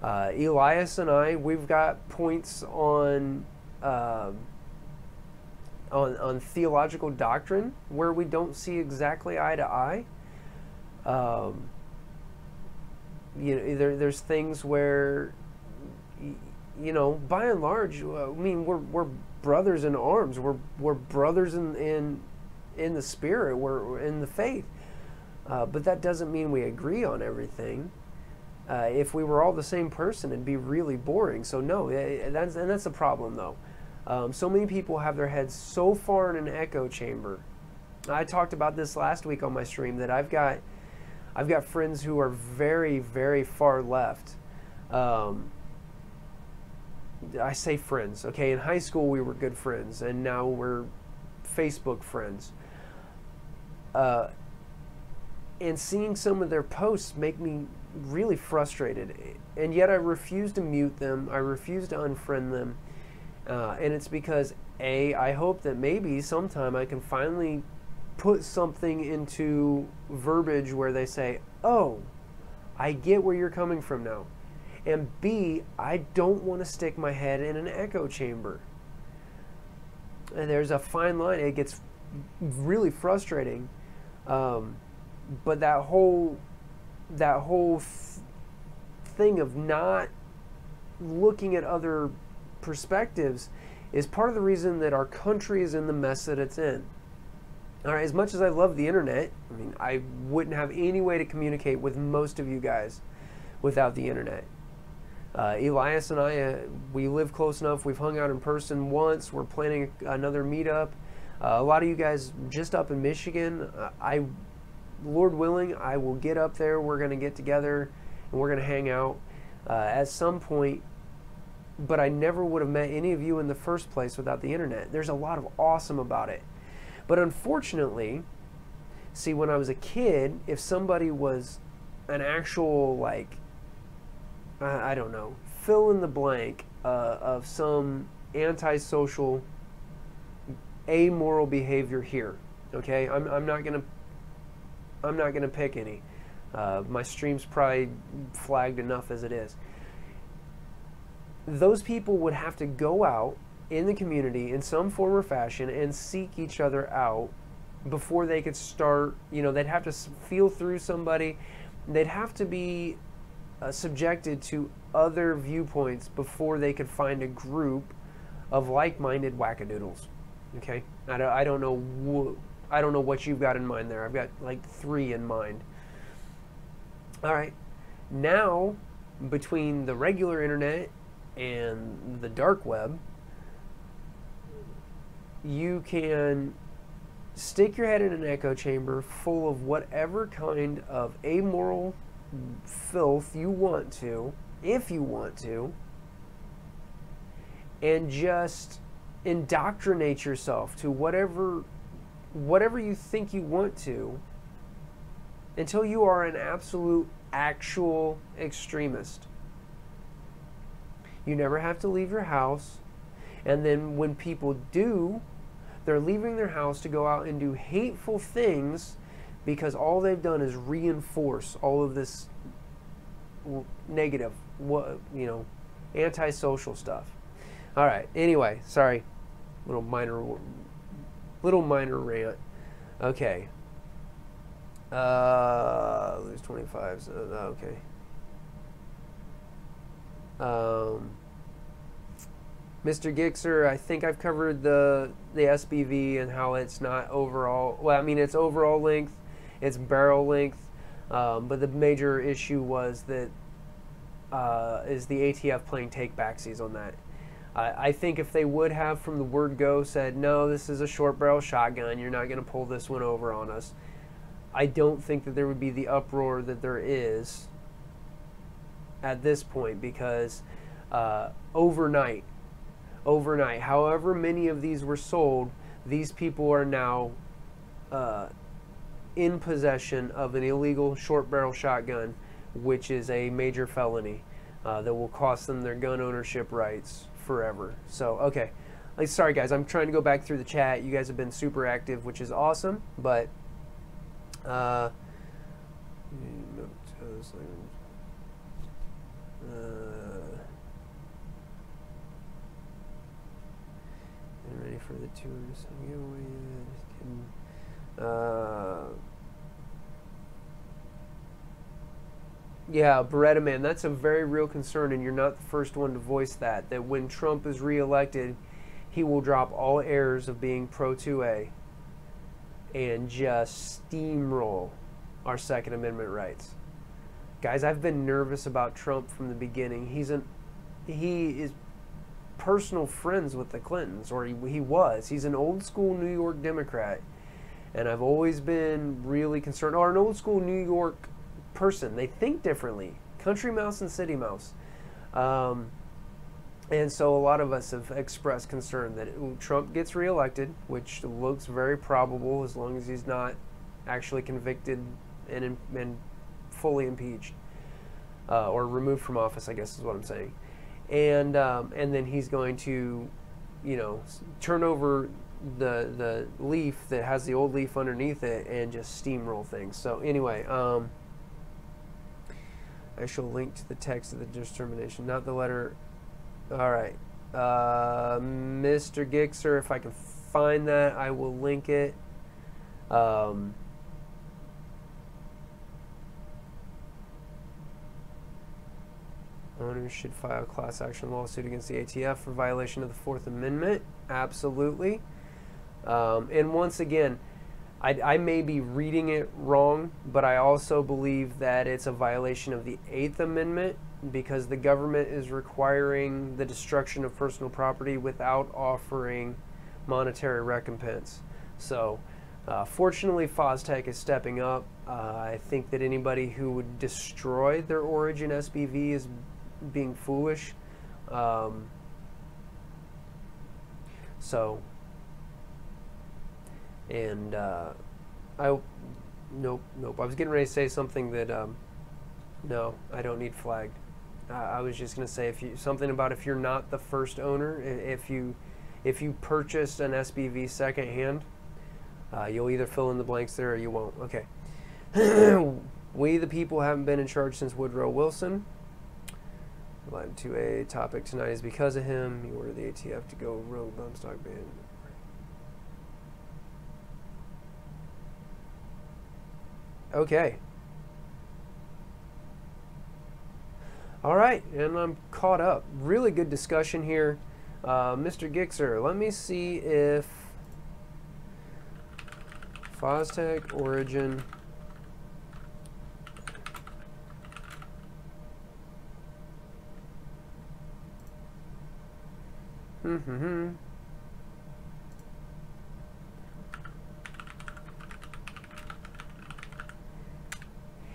Elias and I, we've got points on theological doctrine where we don't see exactly eye to eye. You know, there's things where, you know, by and large, I mean, we're brothers in arms. We're brothers in the spirit. We're in the faith. But that doesn't mean we agree on everything. If we were all the same person, it'd be really boring. So no, that's the problem, though. So many people have their heads so far in an echo chamber. I talked about this last week on my stream, that I've got friends who are very, very far left. I say friends, okay? In high school, we were good friends, and now we're Facebook friends. And seeing some of their posts make me really frustrated. And yet I refuse to mute them. I refuse to unfriend them. And it's because, A, I hope that maybe sometime I can finally put something into verbiage where they say, oh, I get where you're coming from now. And B, I don't want to stick my head in an echo chamber. And there's a fine line. It gets really frustrating. But that whole thing of not looking at other perspectives is part of the reason that our country is in the mess that it's in. All right, as much as I love the internet, I mean, I wouldn't have any way to communicate with most of you guys without the internet. Elias and I, we live close enough. We've hung out in person once. We're planning another meetup. A lot of you guys just up in Michigan. Lord willing, I will get up there. We're going to get together and we're going to hang out at some point. But I never would have met any of you in the first place without the internet. There's a lot of awesome about it. But unfortunately, see, when I was a kid, if somebody was an actual, like, I don't know, fill in the blank of some antisocial, amoral behavior here, okay? I'm not gonna pick any. My stream's probably flagged enough as it is. Those people would have to go out in the community in some form or fashion and seek each other out before they could start, you know, they'd have to feel through somebody. They'd have to be subjected to other viewpoints before they could find a group of like-minded wackadoodles. Okay, I don't know what you've got in mind there. I've got like 3 in mind. All right, now between the regular internet and the dark web, you can stick your head in an echo chamber full of whatever kind of amoral filth you want to, if you want to, and just indoctrinate yourself to whatever you think you want to until you are an absolute, actual extremist. You never have to leave your house, and then when people do, they're leaving their house to go out and do hateful things because all they've done is reinforce all of this negative, antisocial stuff. All right. Anyway, sorry, little minor rant. Okay. Lose 25. So, okay. Mr. Gixer, I think I've covered the SBV and how it's not overall. Well, I mean, it's overall length, it's barrel length, but the major issue was that is the ATF playing take backsies on that. I think if they would have, from the word go, said, no, this is a short barrel shotgun, you're not going to pull this one over on us, I don't think that there would be the uproar that there is at this point, because overnight, however many of these were sold, these people are now in possession of an illegal short barrel shotgun, which is a major felony that will cost them their gun ownership rights forever. So, okay. Sorry guys, I'm trying to go back through the chat. You guys have been super active, which is awesome, but ready for the tours. Yeah, Beretta Man, that's a very real concern, and you're not the first one to voice that when Trump is reelected, he will drop all airs of being pro-2A and just steamroll our Second Amendment rights. Guys, I've been nervous about Trump from the beginning. He is personal friends with the Clintons, or he was. He's an old school New York Democrat, and I've always been really concerned. Or an old school New York person. They think differently. Country mouse and city mouse. And so a lot of us have expressed concern that Trump gets reelected, which looks very probable as long as he's not actually convicted and fully impeached or removed from office, I guess is what I'm saying. And then he's going to, you know, turn over the leaf that has the old leaf underneath it and just steamroll things. So anyway, I shall link to the text of the determination, not the letter. All right, Mr. Gixer, if I can find that, I will link it. Owners should file a class action lawsuit against the ATF for violation of the Fourth Amendment. Absolutely. And once again, I may be reading it wrong, but I also believe that it's a violation of the Eighth Amendment because the government is requiring the destruction of personal property without offering monetary recompense. So fortunately, Fostech is stepping up. I think that anybody who would destroy their Origin SBV is being foolish. Nope. I was getting ready to say something that, no, I don't need flagged. I was just going to say something about if you're not the first owner, if you purchased an SBV secondhand, you'll either fill in the blanks there or you won't. Okay. We the people haven't been in charge since Woodrow Wilson. Line 2A topic tonight is because of him. You ordered the ATF to go rogue bump stock ban. Okay. All right, and I'm caught up. Really good discussion here. Mr. Gixer, let me see if Fostech Origin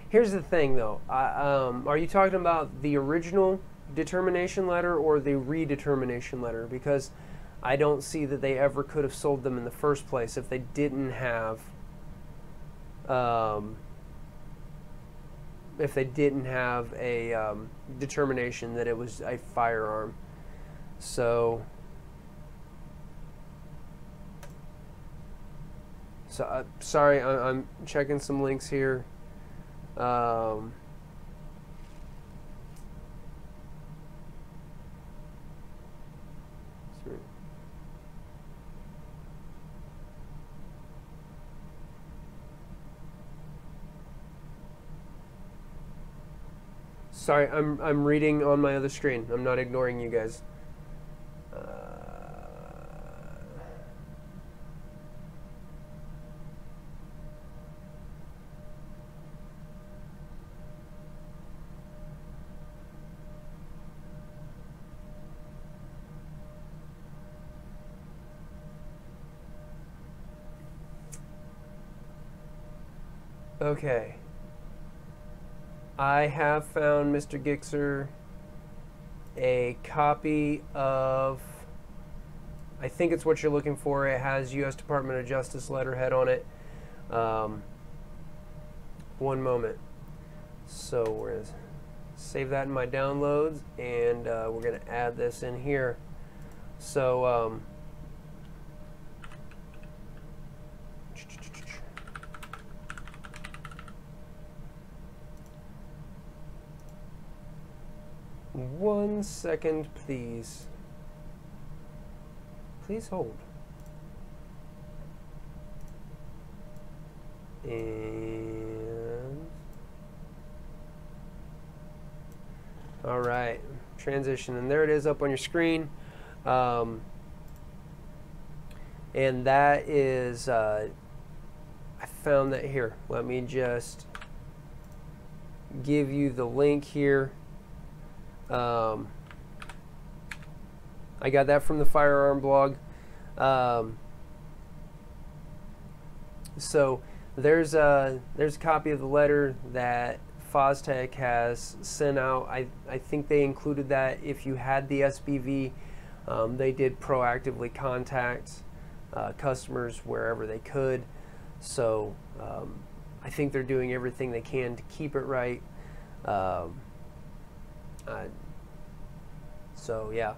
Here's the thing, though. Are you talking about the original determination letter or the redetermination letter? Because I don't see that they ever could have sold them in the first place if they didn't have a determination that it was a firearm. So sorry, I'm checking some links here. Sorry, I'm reading on my other screen. I'm not ignoring you guys. Okay. I have found, Mr. Gixer, a copy of, I think it's what you're looking for. It has U.S. Department of Justice letterhead on it. One moment. So we're going to save that in my downloads, and we're going to add this in here. So, one second, please. Please hold. And all right, transition, and there it is up on your screen. And that is, I found that here. Let me just give you the link here. I got that from the Firearm blog. So there's a copy of the letter that Fostech has sent out, I think they included that if you had the SBV, they did proactively contact customers wherever they could. So I think they're doing everything they can to keep it right. So yeah.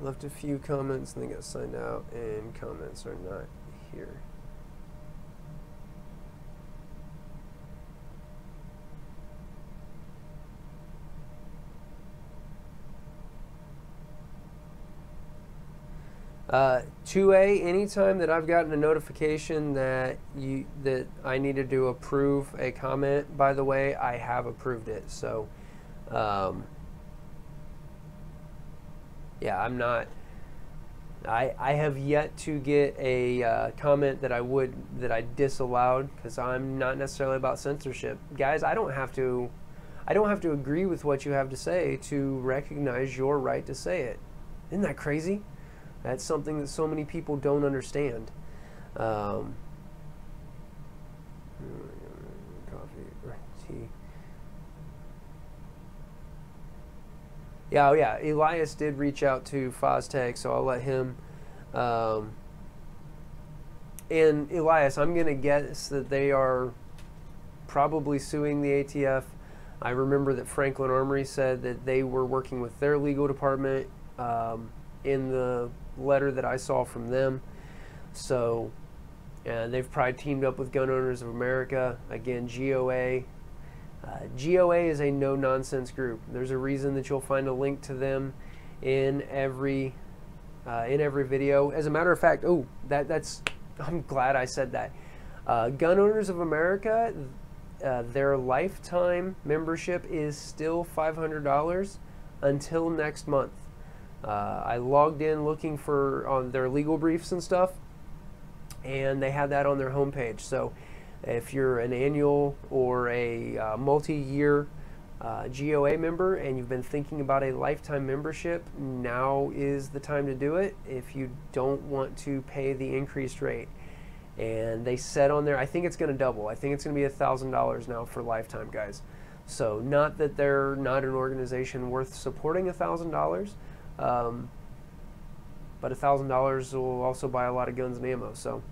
Left a few comments and they got signed out, and comments are not here. Uh, 2A, anytime that I've gotten a notification that I needed to approve a comment, by the way, I have approved it. So yeah, I'm not, I have yet to get a comment that I disallowed, because I'm not necessarily about censorship. Guys, I don't have to agree with what you have to say to recognize your right to say it. Isn't that crazy? That's something that so many people don't understand. Coffee or tea. Yeah, oh yeah, Elias did reach out to Fostech, so I'll let him. And Elias, I'm going to guess that they are probably suing the ATF. I remember that Franklin Armory said that they were working with their legal department in the letter that I saw from them. So they've probably teamed up with Gun Owners of America. Again, GOA. GOA is a no-nonsense group. There's a reason that you'll find a link to them in every video. As a matter of fact, I'm glad I said that. Gun Owners of America, their lifetime membership is still $500 until next month. I logged in looking for on their legal briefs and stuff, and they had that on their homepage. So if you're an annual or a multi-year GOA member and you've been thinking about a lifetime membership, now is the time to do it if you don't want to pay the increased rate. And they said on there, I think it's going to double. I think it's going to be $1,000 now for lifetime, guys. So not that they're not an organization worth supporting $1,000, but $1,000 will also buy a lot of guns and ammo. So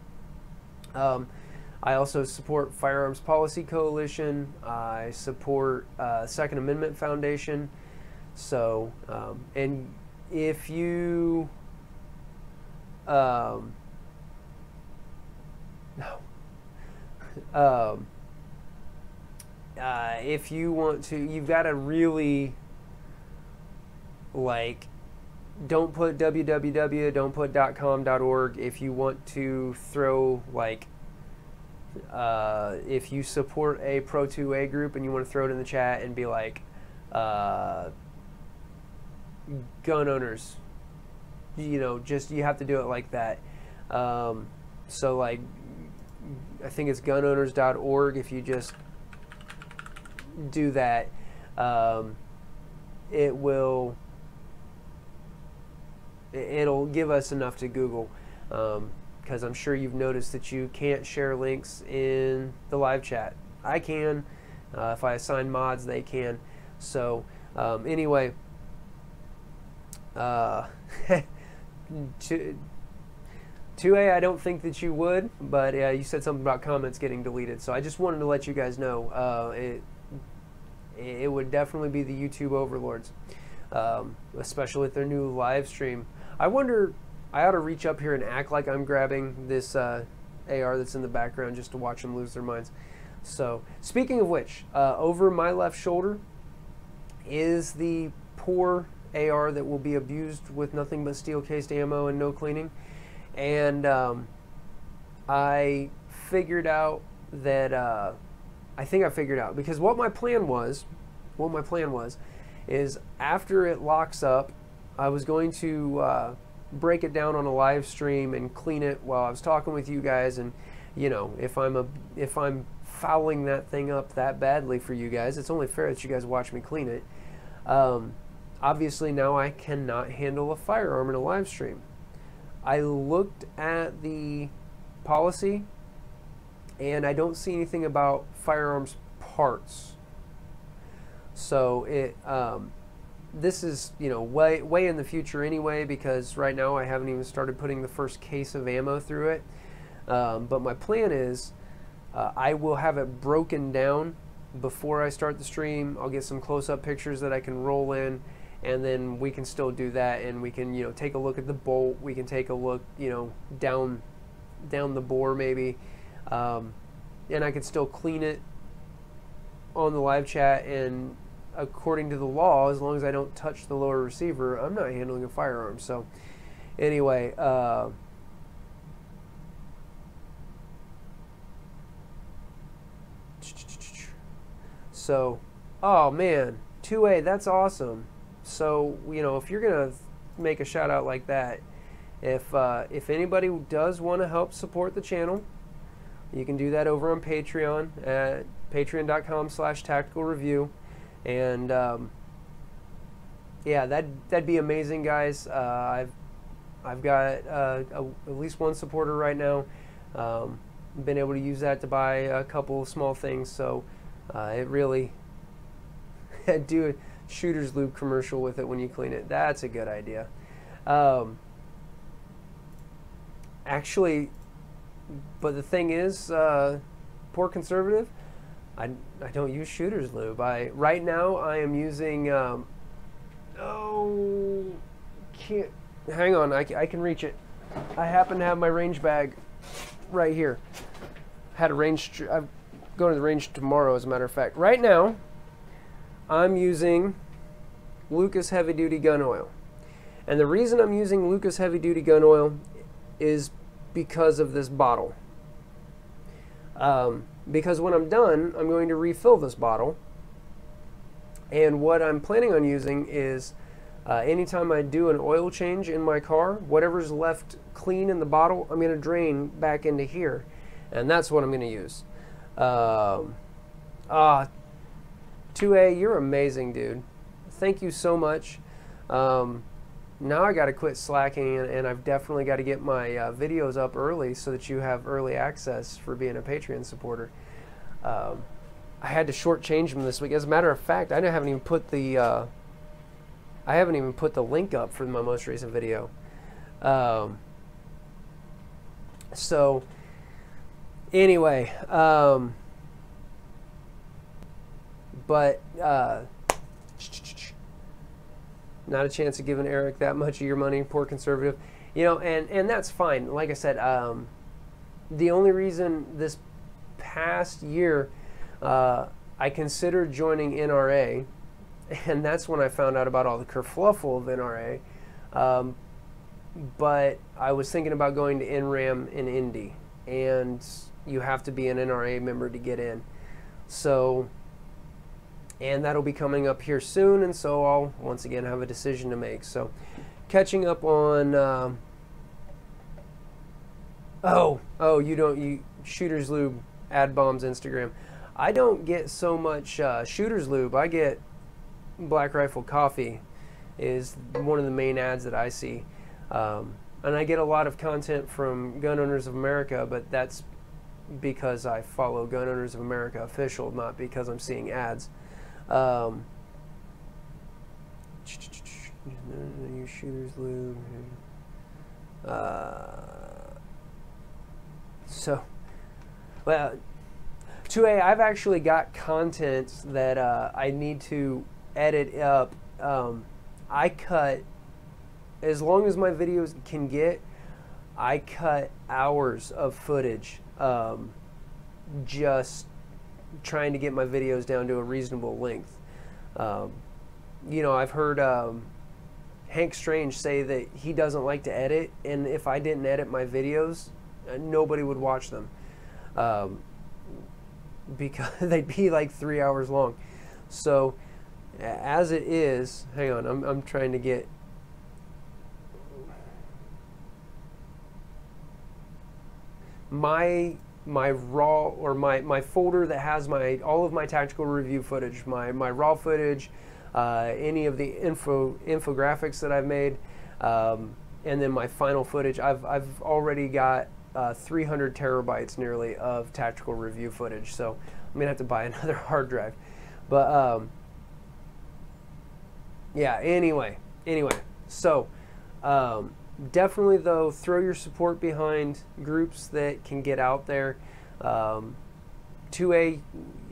I also support Firearms Policy Coalition. I support Second Amendment Foundation. So and if you if you want to, you've got to really, like, don't put www, don't put .com, .org. If you want to throw, like, if you support a Pro 2A group and you want to throw it in the chat and be like, gun owners, you know, just, you have to do it like that. So, like, I think it's gunowners.org. If you just do that, it'll give us enough to Google, because I'm sure you've noticed that you can't share links in the live chat. I can. If I assign mods, they can. So anyway, 2A, I don't think that you would, but you said something about comments getting deleted, so I just wanted to let you guys know it would definitely be the YouTube overlords, especially with their new live stream. I wonder, I ought to reach up here and act like I'm grabbing this AR that's in the background just to watch them lose their minds. So, speaking of which, over my left shoulder is the poor AR that will be abused with nothing but steel-cased ammo and no cleaning. And I figured out that, I think I figured out, because what my plan was is after it locks up, I was going to break it down on a live stream and clean it while I was talking with you guys. And, you know, if I'm fouling that thing up that badly for you guys, it's only fair that you guys watch me clean it. Obviously now I cannot handle a firearm in a live stream. I looked at the policy and I don't see anything about firearms parts. So this is, you know, way in the future anyway, because right now I haven't even started putting the first case of ammo through it. But my plan is I will have it broken down before I start the stream. I'll get some close-up pictures that I can roll in, and then we can still do that, and we can, you know, take a look at the bolt. We can take a look, you know, down the bore maybe, and I could still clean it on the live chat. And according to the law, as long as I don't touch the lower receiver, I'm not handling a firearm. So anyway, so, oh man, 2A, that's awesome. So, you know, if you're gonna make a shout out like that, if anybody does want to help support the channel, you can do that over on Patreon at patreon.com/tacticalreview. And yeah, that'd be amazing, guys. I've got at least one supporter right now. Been able to use that to buy a couple of small things, so it really do a shooter's lube commercial with it when you clean it. That's a good idea. Actually, but the thing is, poor conservative, I don't use shooter's lube. Right now I am using can't hang on, I can reach it. I happen to have my range bag right here. I'm going to the range tomorrow, as a matter of fact. Right now I'm using Lucas Heavy Duty Gun Oil, and the reason I'm using Lucas Heavy Duty Gun Oil is because of this bottle. Because when I'm done, I'm going to refill this bottle, and what I'm planning on using is anytime I do an oil change in my car, whatever's left clean in the bottle, I'm going to drain back into here, and that's what I'm going to use. 2A, you're amazing, dude. Thank you so much. Now I got to quit slacking, and I've definitely got to get my videos up early so that you have early access for being a Patreon supporter. I had to shortchange them this week. As a matter of fact, I haven't even put the link up for my most recent video. So anyway, but not a chance of giving Eric that much of your money, poor conservative. You know, and that's fine. Like I said, the only reason this past year I considered joining NRA, and that's when I found out about all the kerfluffle of NRA, but I was thinking about going to NRAM in Indy, and you have to be an NRA member to get in. So, and that'll be coming up here soon, and so I'll once again have a decision to make. So catching up on you Shooters Lube ad bombs Instagram. I don't get so much Shooters Lube. I get Black Rifle Coffee is one of the main ads that I see, and I get a lot of content from Gun Owners of America, but that's because I follow Gun Owners of America official, not because I'm seeing ads. Use Shooters Lube. So, well, 2A, I've actually got content that I need to edit up. I cut, as long as my videos can get, I cut hours of footage just trying to get my videos down to a reasonable length. You know, I've heard Hank Strange say that he doesn't like to edit, and if I didn't edit my videos, nobody would watch them, because they'd be like 3 hours long. So as it is, hang on, I'm trying to get my raw, or my folder that has all of my tactical review footage, my raw footage, any of the infographics that I've made, and then my final footage. I've already got 300 terabytes nearly of tactical review footage. So I'm gonna have to buy another hard drive. But yeah, anyway, so definitely though, throw your support behind groups that can get out there.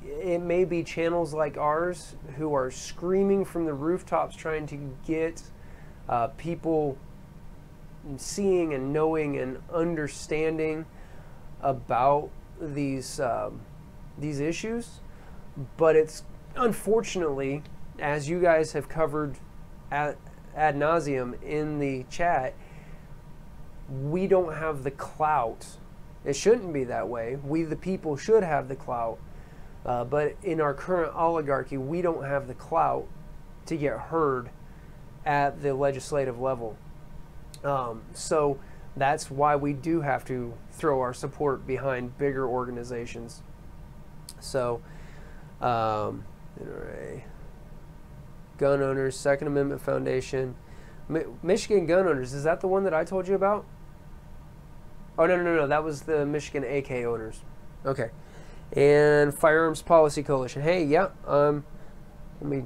It may be channels like ours who are screaming from the rooftops trying to get people seeing and knowing and understanding about these issues, but it's unfortunately, as you guys have covered ad nauseum in the chat, we don't have the clout. It shouldn't be that way. We, the people, should have the clout, but in our current oligarchy, we don't have the clout to get heard at the legislative level. So that's why we do have to throw our support behind bigger organizations. So, NRA, Gun Owners, Second Amendment Foundation, Michigan Gun Owners, is that the one that I told you about? Oh, no, that was the Michigan AK Owners. Okay. And Firearms Policy Coalition. Hey, yeah, let me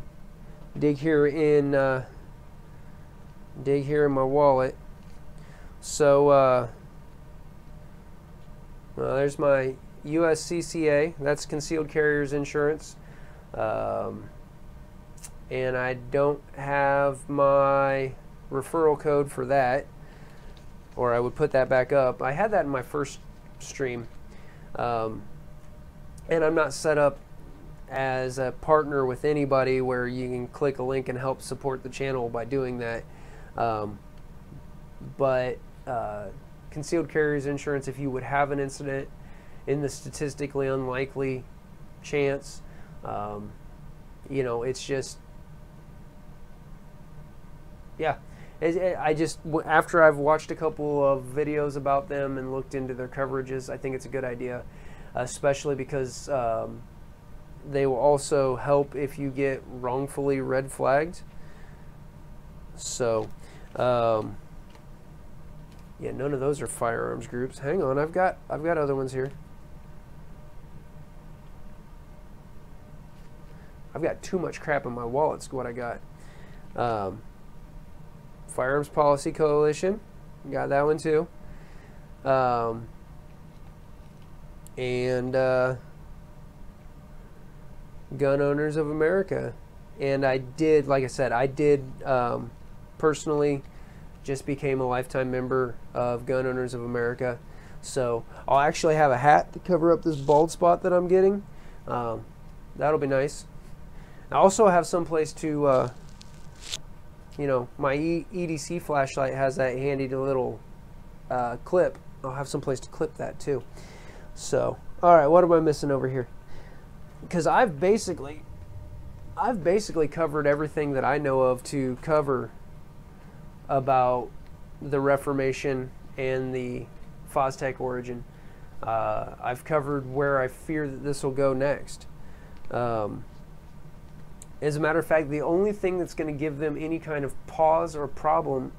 dig here in my wallet. So, well, there's my USCCA. That's Concealed Carriers Insurance. And I don't have my referral code for that, or I would put that back up. I had that in my first stream. And I'm not set up as a partner with anybody where you can click a link and help support the channel by doing that. But Concealed Carriers Insurance, if you would have an incident in the statistically unlikely chance, you know, it's just, yeah. I just, after I've watched a couple of videos about them and looked into their coverages, I think it's a good idea, especially because they will also help if you get wrongfully red flagged. So, yeah, none of those are firearms groups. Hang on, I've got other ones here. I've got too much crap in my wallet. Is what I got. Firearms Policy Coalition, got that one too. And Gun Owners of America. And I did, like I said, I did personally just became a lifetime member of Gun Owners of America. So I'll actually have a hat to cover up this bald spot that I'm getting. That'll be nice. I also have someplace to, you know, my EDC flashlight has that handy little clip. I'll have someplace to clip that too. So, all right, what am I missing over here? Because I've basically covered everything that I know of to cover about the Reformation and the Fostech origin. I've covered where I fear that this will go next. As a matter of fact, the only thing that's going to give them any kind of pause or problem,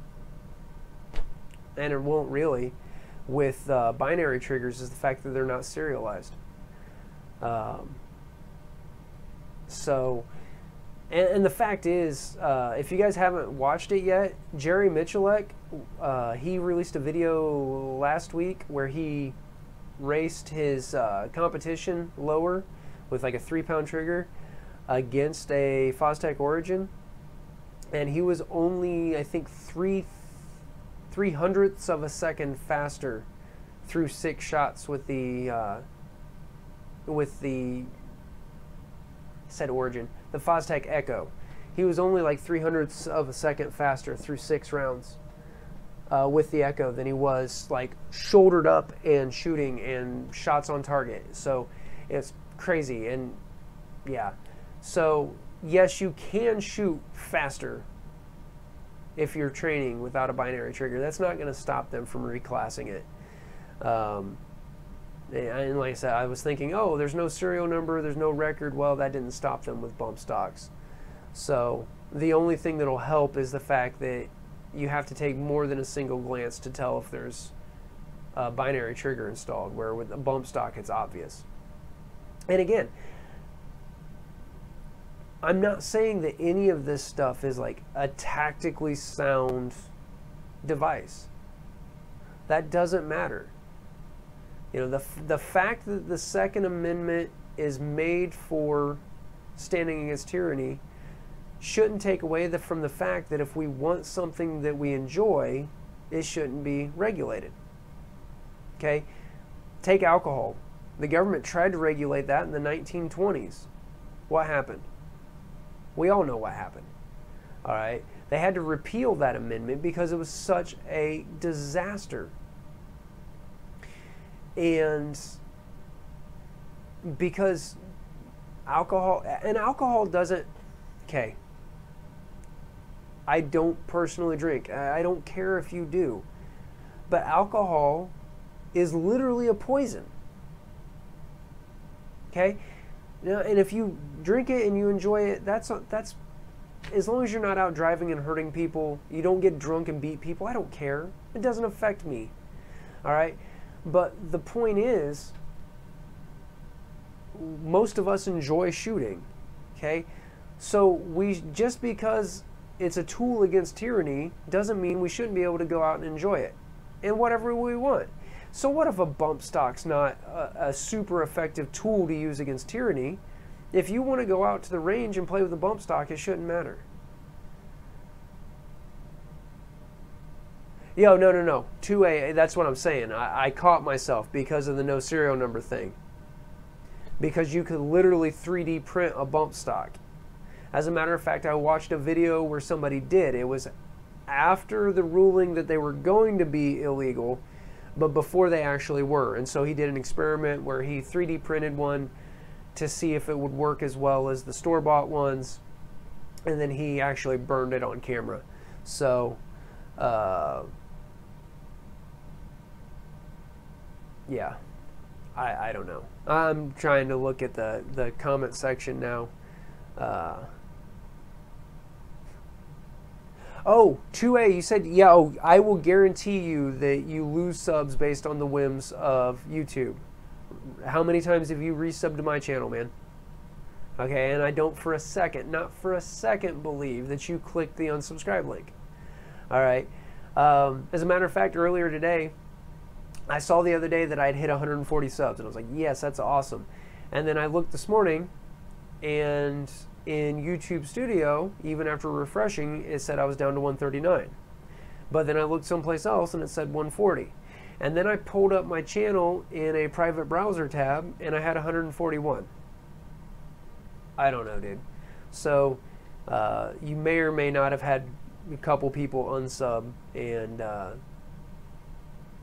and it won't really, with binary triggers is the fact that they're not serialized. So, and the fact is, if you guys haven't watched it yet, Jerry Michalek, he released a video last week where he raced his competition lower with like a 3-pound trigger against a Fostech Origin, and he was only, I think, 3/300ths of a second faster through 6 shots with the said Origin, the Fostech Echo. He was only like 3/300ths of a second faster through 6 rounds with the Echo than he was like shouldered up and shooting and shots on target. So it's crazy. And yeah, so yes, you can shoot faster if you're training without a binary trigger. That's not going to stop them from reclassing it. And like I said, I was thinking, oh, there's no serial number, there's no record. Well, that didn't stop them with bump stocks. So the only thing that'll help is the fact that you have to take more than a single glance to tell if there's binary trigger installed, where with a bump stock it's obvious. And again, I'm not saying that any of this stuff is like a tactically sound device. That doesn't matter. You know, the fact that the Second Amendment is made for standing against tyranny shouldn't take away from the fact that if we want something that we enjoy, it shouldn't be regulated. Okay? Take alcohol. The government tried to regulate that in the 1920s. What happened? We all know what happened. All right? They had to repeal that amendment because it was such a disaster. And because alcohol doesn't, okay, I don't personally drink. I don't care if you do. But alcohol is literally a poison. Okay? Now, and if you drink it and you enjoy it, that's as long as you're not out driving and hurting people, you don't get drunk and beat people, I don't care. It doesn't affect me. All right? But the point is, most of us enjoy shooting. Okay? So just because it's a tool against tyranny doesn't mean we shouldn't be able to go out and enjoy it in whatever we want. So what if a bump stock's not a super effective tool to use against tyranny? If you want to go out to the range and play with a bump stock, it shouldn't matter. Yo, no. 2A, that's what I'm saying. I caught myself because of the no serial number thing. Because you could literally 3D print a bump stock. As a matter of fact, I watched a video where somebody did. It was after the ruling that they were going to be illegal, but before they actually were. And so he did an experiment where he 3D printed one to see if it would work as well as the store-bought ones. And then he actually burned it on camera. So, yeah, I don't know. I'm trying to look at the comment section now. Oh, 2A, you said, yeah, oh, I will guarantee you that you lose subs based on the whims of YouTube. How many times have you resubbed to my channel, man? Okay, and I don't for a second, not for a second, believe that you clicked the unsubscribe link. All right. As a matter of fact, earlier today, I saw the other day that I'd hit 140 subs, and I was like, yes, that's awesome. And then I looked this morning, and in YouTube Studio, even after refreshing, it said I was down to 139. But then I looked someplace else, and it said 140. And then I pulled up my channel in a private browser tab, and I had 141. I don't know, dude. So you may or may not have had a couple people unsub, and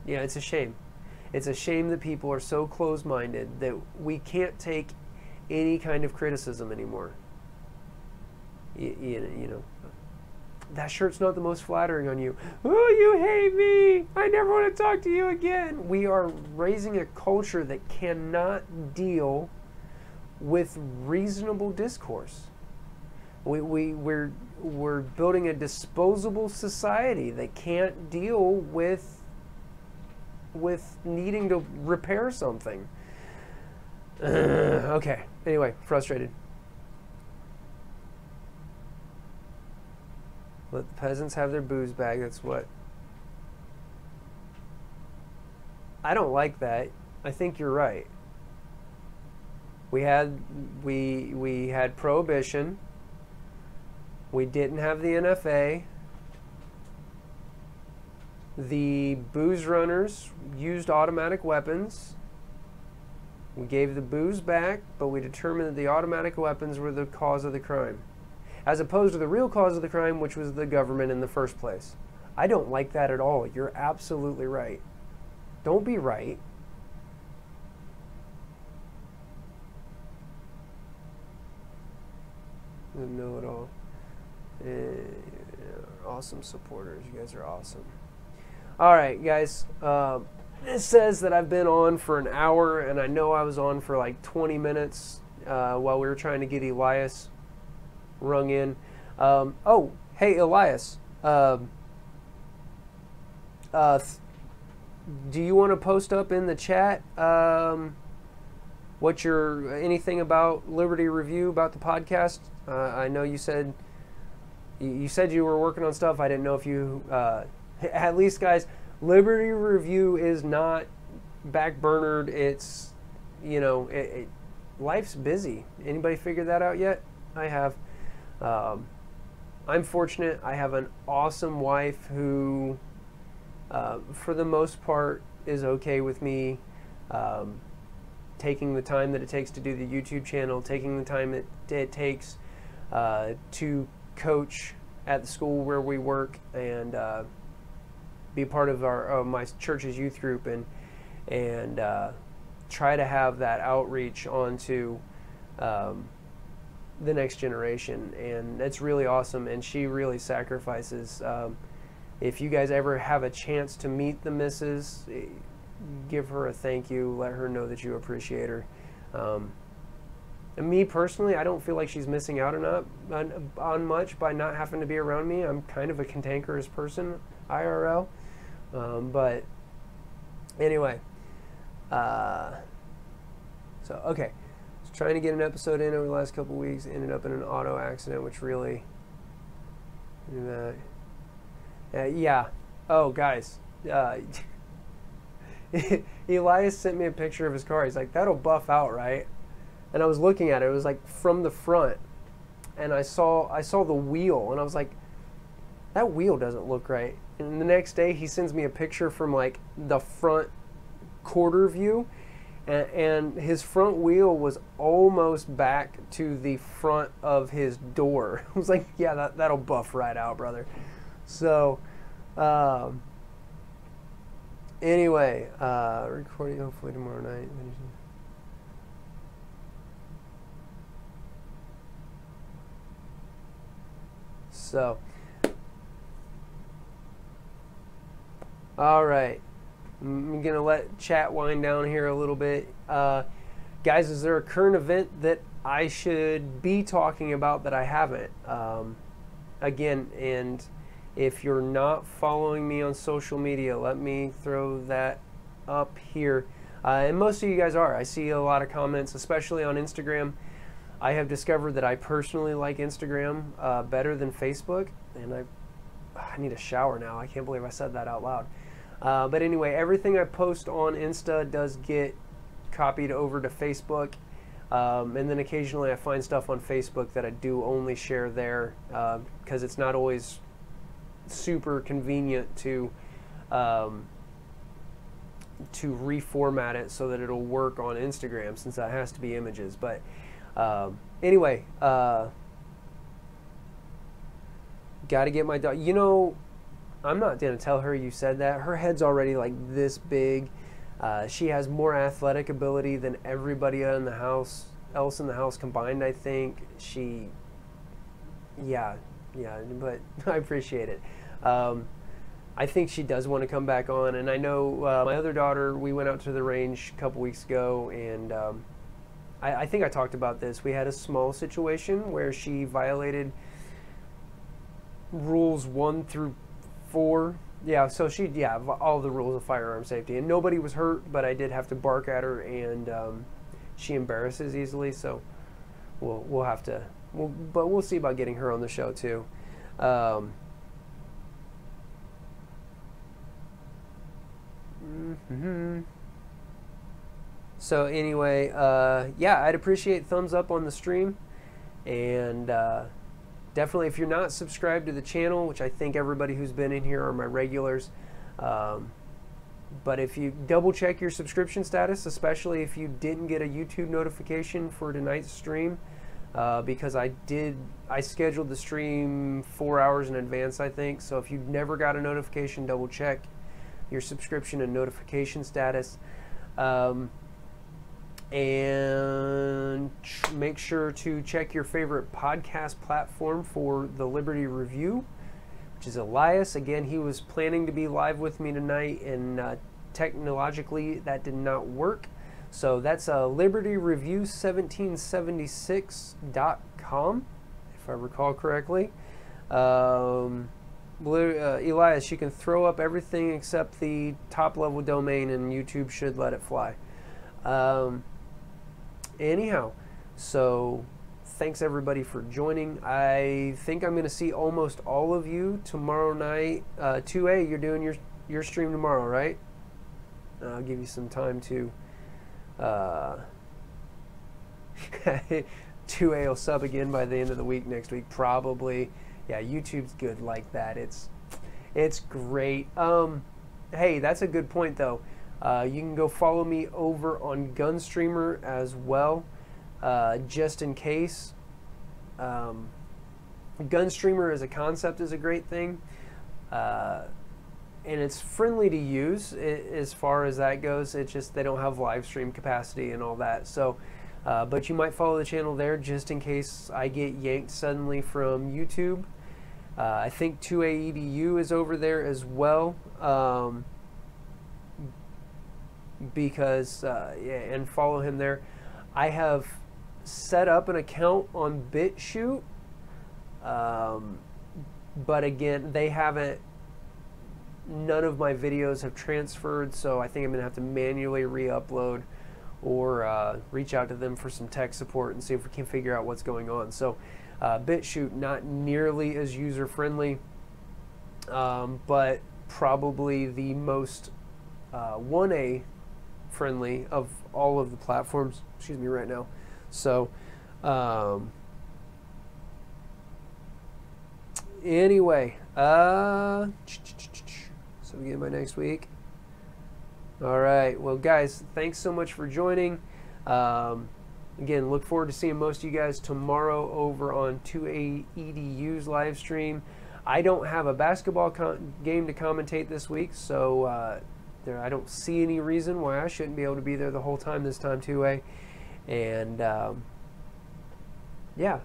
yeah, it's a shame. It's a shame that people are so close-minded that we can't take any kind of criticism anymore. You know, that shirt's not the most flattering on you. Oh, you hate me. I never want to talk to you again. We are raising a culture that cannot deal with reasonable discourse. We're building a disposable society that can't deal with needing to repair something. Okay. Anyway, frustrated. Let the peasants have their booze bag. That's what. I don't like that. I think you're right. We had prohibition. We didn't have the NFA. The booze runners used automatic weapons. We gave the booze back, but we determined that the automatic weapons were the cause of the crime, as opposed to the real cause of the crime, which was the government in the first place. I don't like that at all. You're absolutely right. Don't be right. Know it all. Awesome supporters. You guys are awesome. All right, guys. It says that I've been on for an hour, and I know I was on for like 20 minutes while we were trying to get Elias rung in. Oh, hey, Elias. do you want to post up in the chat what anything about Liberty Review, about the podcast? I know you said you were working on stuff. I didn't know if you at least, guys, Liberty Review is not backburnered. It's, you know, life's busy. Anybody figured that out yet? I have. I'm fortunate. I have an awesome wife who, for the most part, is okay with me taking the time that it takes to do the YouTube channel, taking the time that it takes to coach at the school where we work, and be part of my church's youth group, and try to have that outreach onto the next generation. And that's really awesome, and she really sacrifices. If you guys ever have a chance to meet the missus, give her a thank you, let her know that you appreciate her. And me personally, I don't feel like she's missing out on much by not having to be around me. I'm kind of a cantankerous person, IRL. But anyway, so okay, was trying to get an episode in over the last couple weeks, ended up in an auto accident, which really, yeah. Oh, guys, Elias sent me a picture of his car. He's like, that'll buff out, right? And I was looking at it. It was like from the front, and I saw the wheel, and I was like, that wheel doesn't look right. And the next day, he sends me a picture from like the front quarter view, and his front wheel was almost back to the front of his door. I was like, yeah, that'll buff right out, brother. So, anyway, recording hopefully tomorrow night. So, all right, I'm gonna let chat wind down here a little bit. Guys, is there a current event that I should be talking about that I haven't? Again, and if you're not following me on social media, let me throw that up here. And most of you guys are. I see a lot of comments, especially on Instagram. I have discovered that I personally like Instagram better than Facebook, and I need a shower now. I can't believe I said that out loud. But anyway, everything I post on Insta does get copied over to Facebook, and then occasionally I find stuff on Facebook that I do only share there, because it's not always super convenient to reformat it so that it'll work on Instagram, since that has to be images. But anyway, got to get my dog. You know, I'm not going to tell her you said that. Her head's already like this big. She has more athletic ability than everybody else in the house combined, I think. Yeah, but I appreciate it. I think she does want to come back on, and I know my other daughter, we went out to the range a couple weeks ago, and I think I talked about this. We had a small situation where she violated rules 1 through 4. Yeah, so all the rules of firearm safety, and nobody was hurt, but I did have to bark at her, and she embarrasses easily, so we'll have to, but we'll see about getting her on the show too. So anyway, yeah, I'd appreciate thumbs up on the stream, and definitely if you're not subscribed to the channel, which I think everybody who's been in here are my regulars, but if you double check your subscription status, especially if you didn't get a YouTube notification for tonight's stream, because I scheduled the stream 4 hours in advance, I think. So if you never got a notification, double check your subscription and notification status, and make sure to check your favorite podcast platform for the Liberty Review, which is Elias. Again, he was planning to be live with me tonight, and technologically that did not work. So that's libertyreview1776.com, if I recall correctly. Elias, you can throw up everything except the top level domain, and YouTube should let it fly. Anyhow, so thanks everybody for joining. I think I'm going to see almost all of you tomorrow night. 2A, you're doing your stream tomorrow, right? I'll give you some time to 2A will sub again by the end of the week next week, probably. Yeah, YouTube's good like that. It's great. Hey, that's a good point though. You can go follow me over on Gunstreamer as well, just in case. Gunstreamer as a concept is a great thing, and it's friendly to use as far as that goes. It's just they don't have live stream capacity and all that. So, but you might follow the channel there just in case I get yanked suddenly from YouTube. I think 2AEDU is over there as well, because yeah, and follow him there. I have set up an account on BitChute, but again, they haven't. None of my videos have transferred, so I think I'm gonna have to manually re-upload or reach out to them for some tech support and see if we can figure out what's going on. So BitChute, not nearly as user-friendly, but probably the most 1A friendly of all of the platforms, excuse me, right now. So anyway, so we get by next week. All right, well guys, thanks so much for joining. Again, look forward to seeing most of you guys tomorrow over on 2AEDU's live stream. I don't have a basketball game to commentate this week, so I don't see any reason why I shouldn't be able to be there the whole time this time, 2A. And yeah,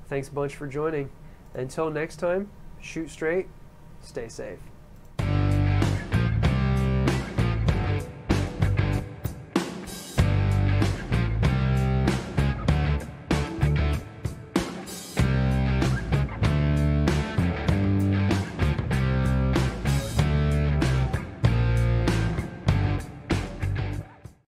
thanks a bunch for joining. Until next time, shoot straight, stay safe.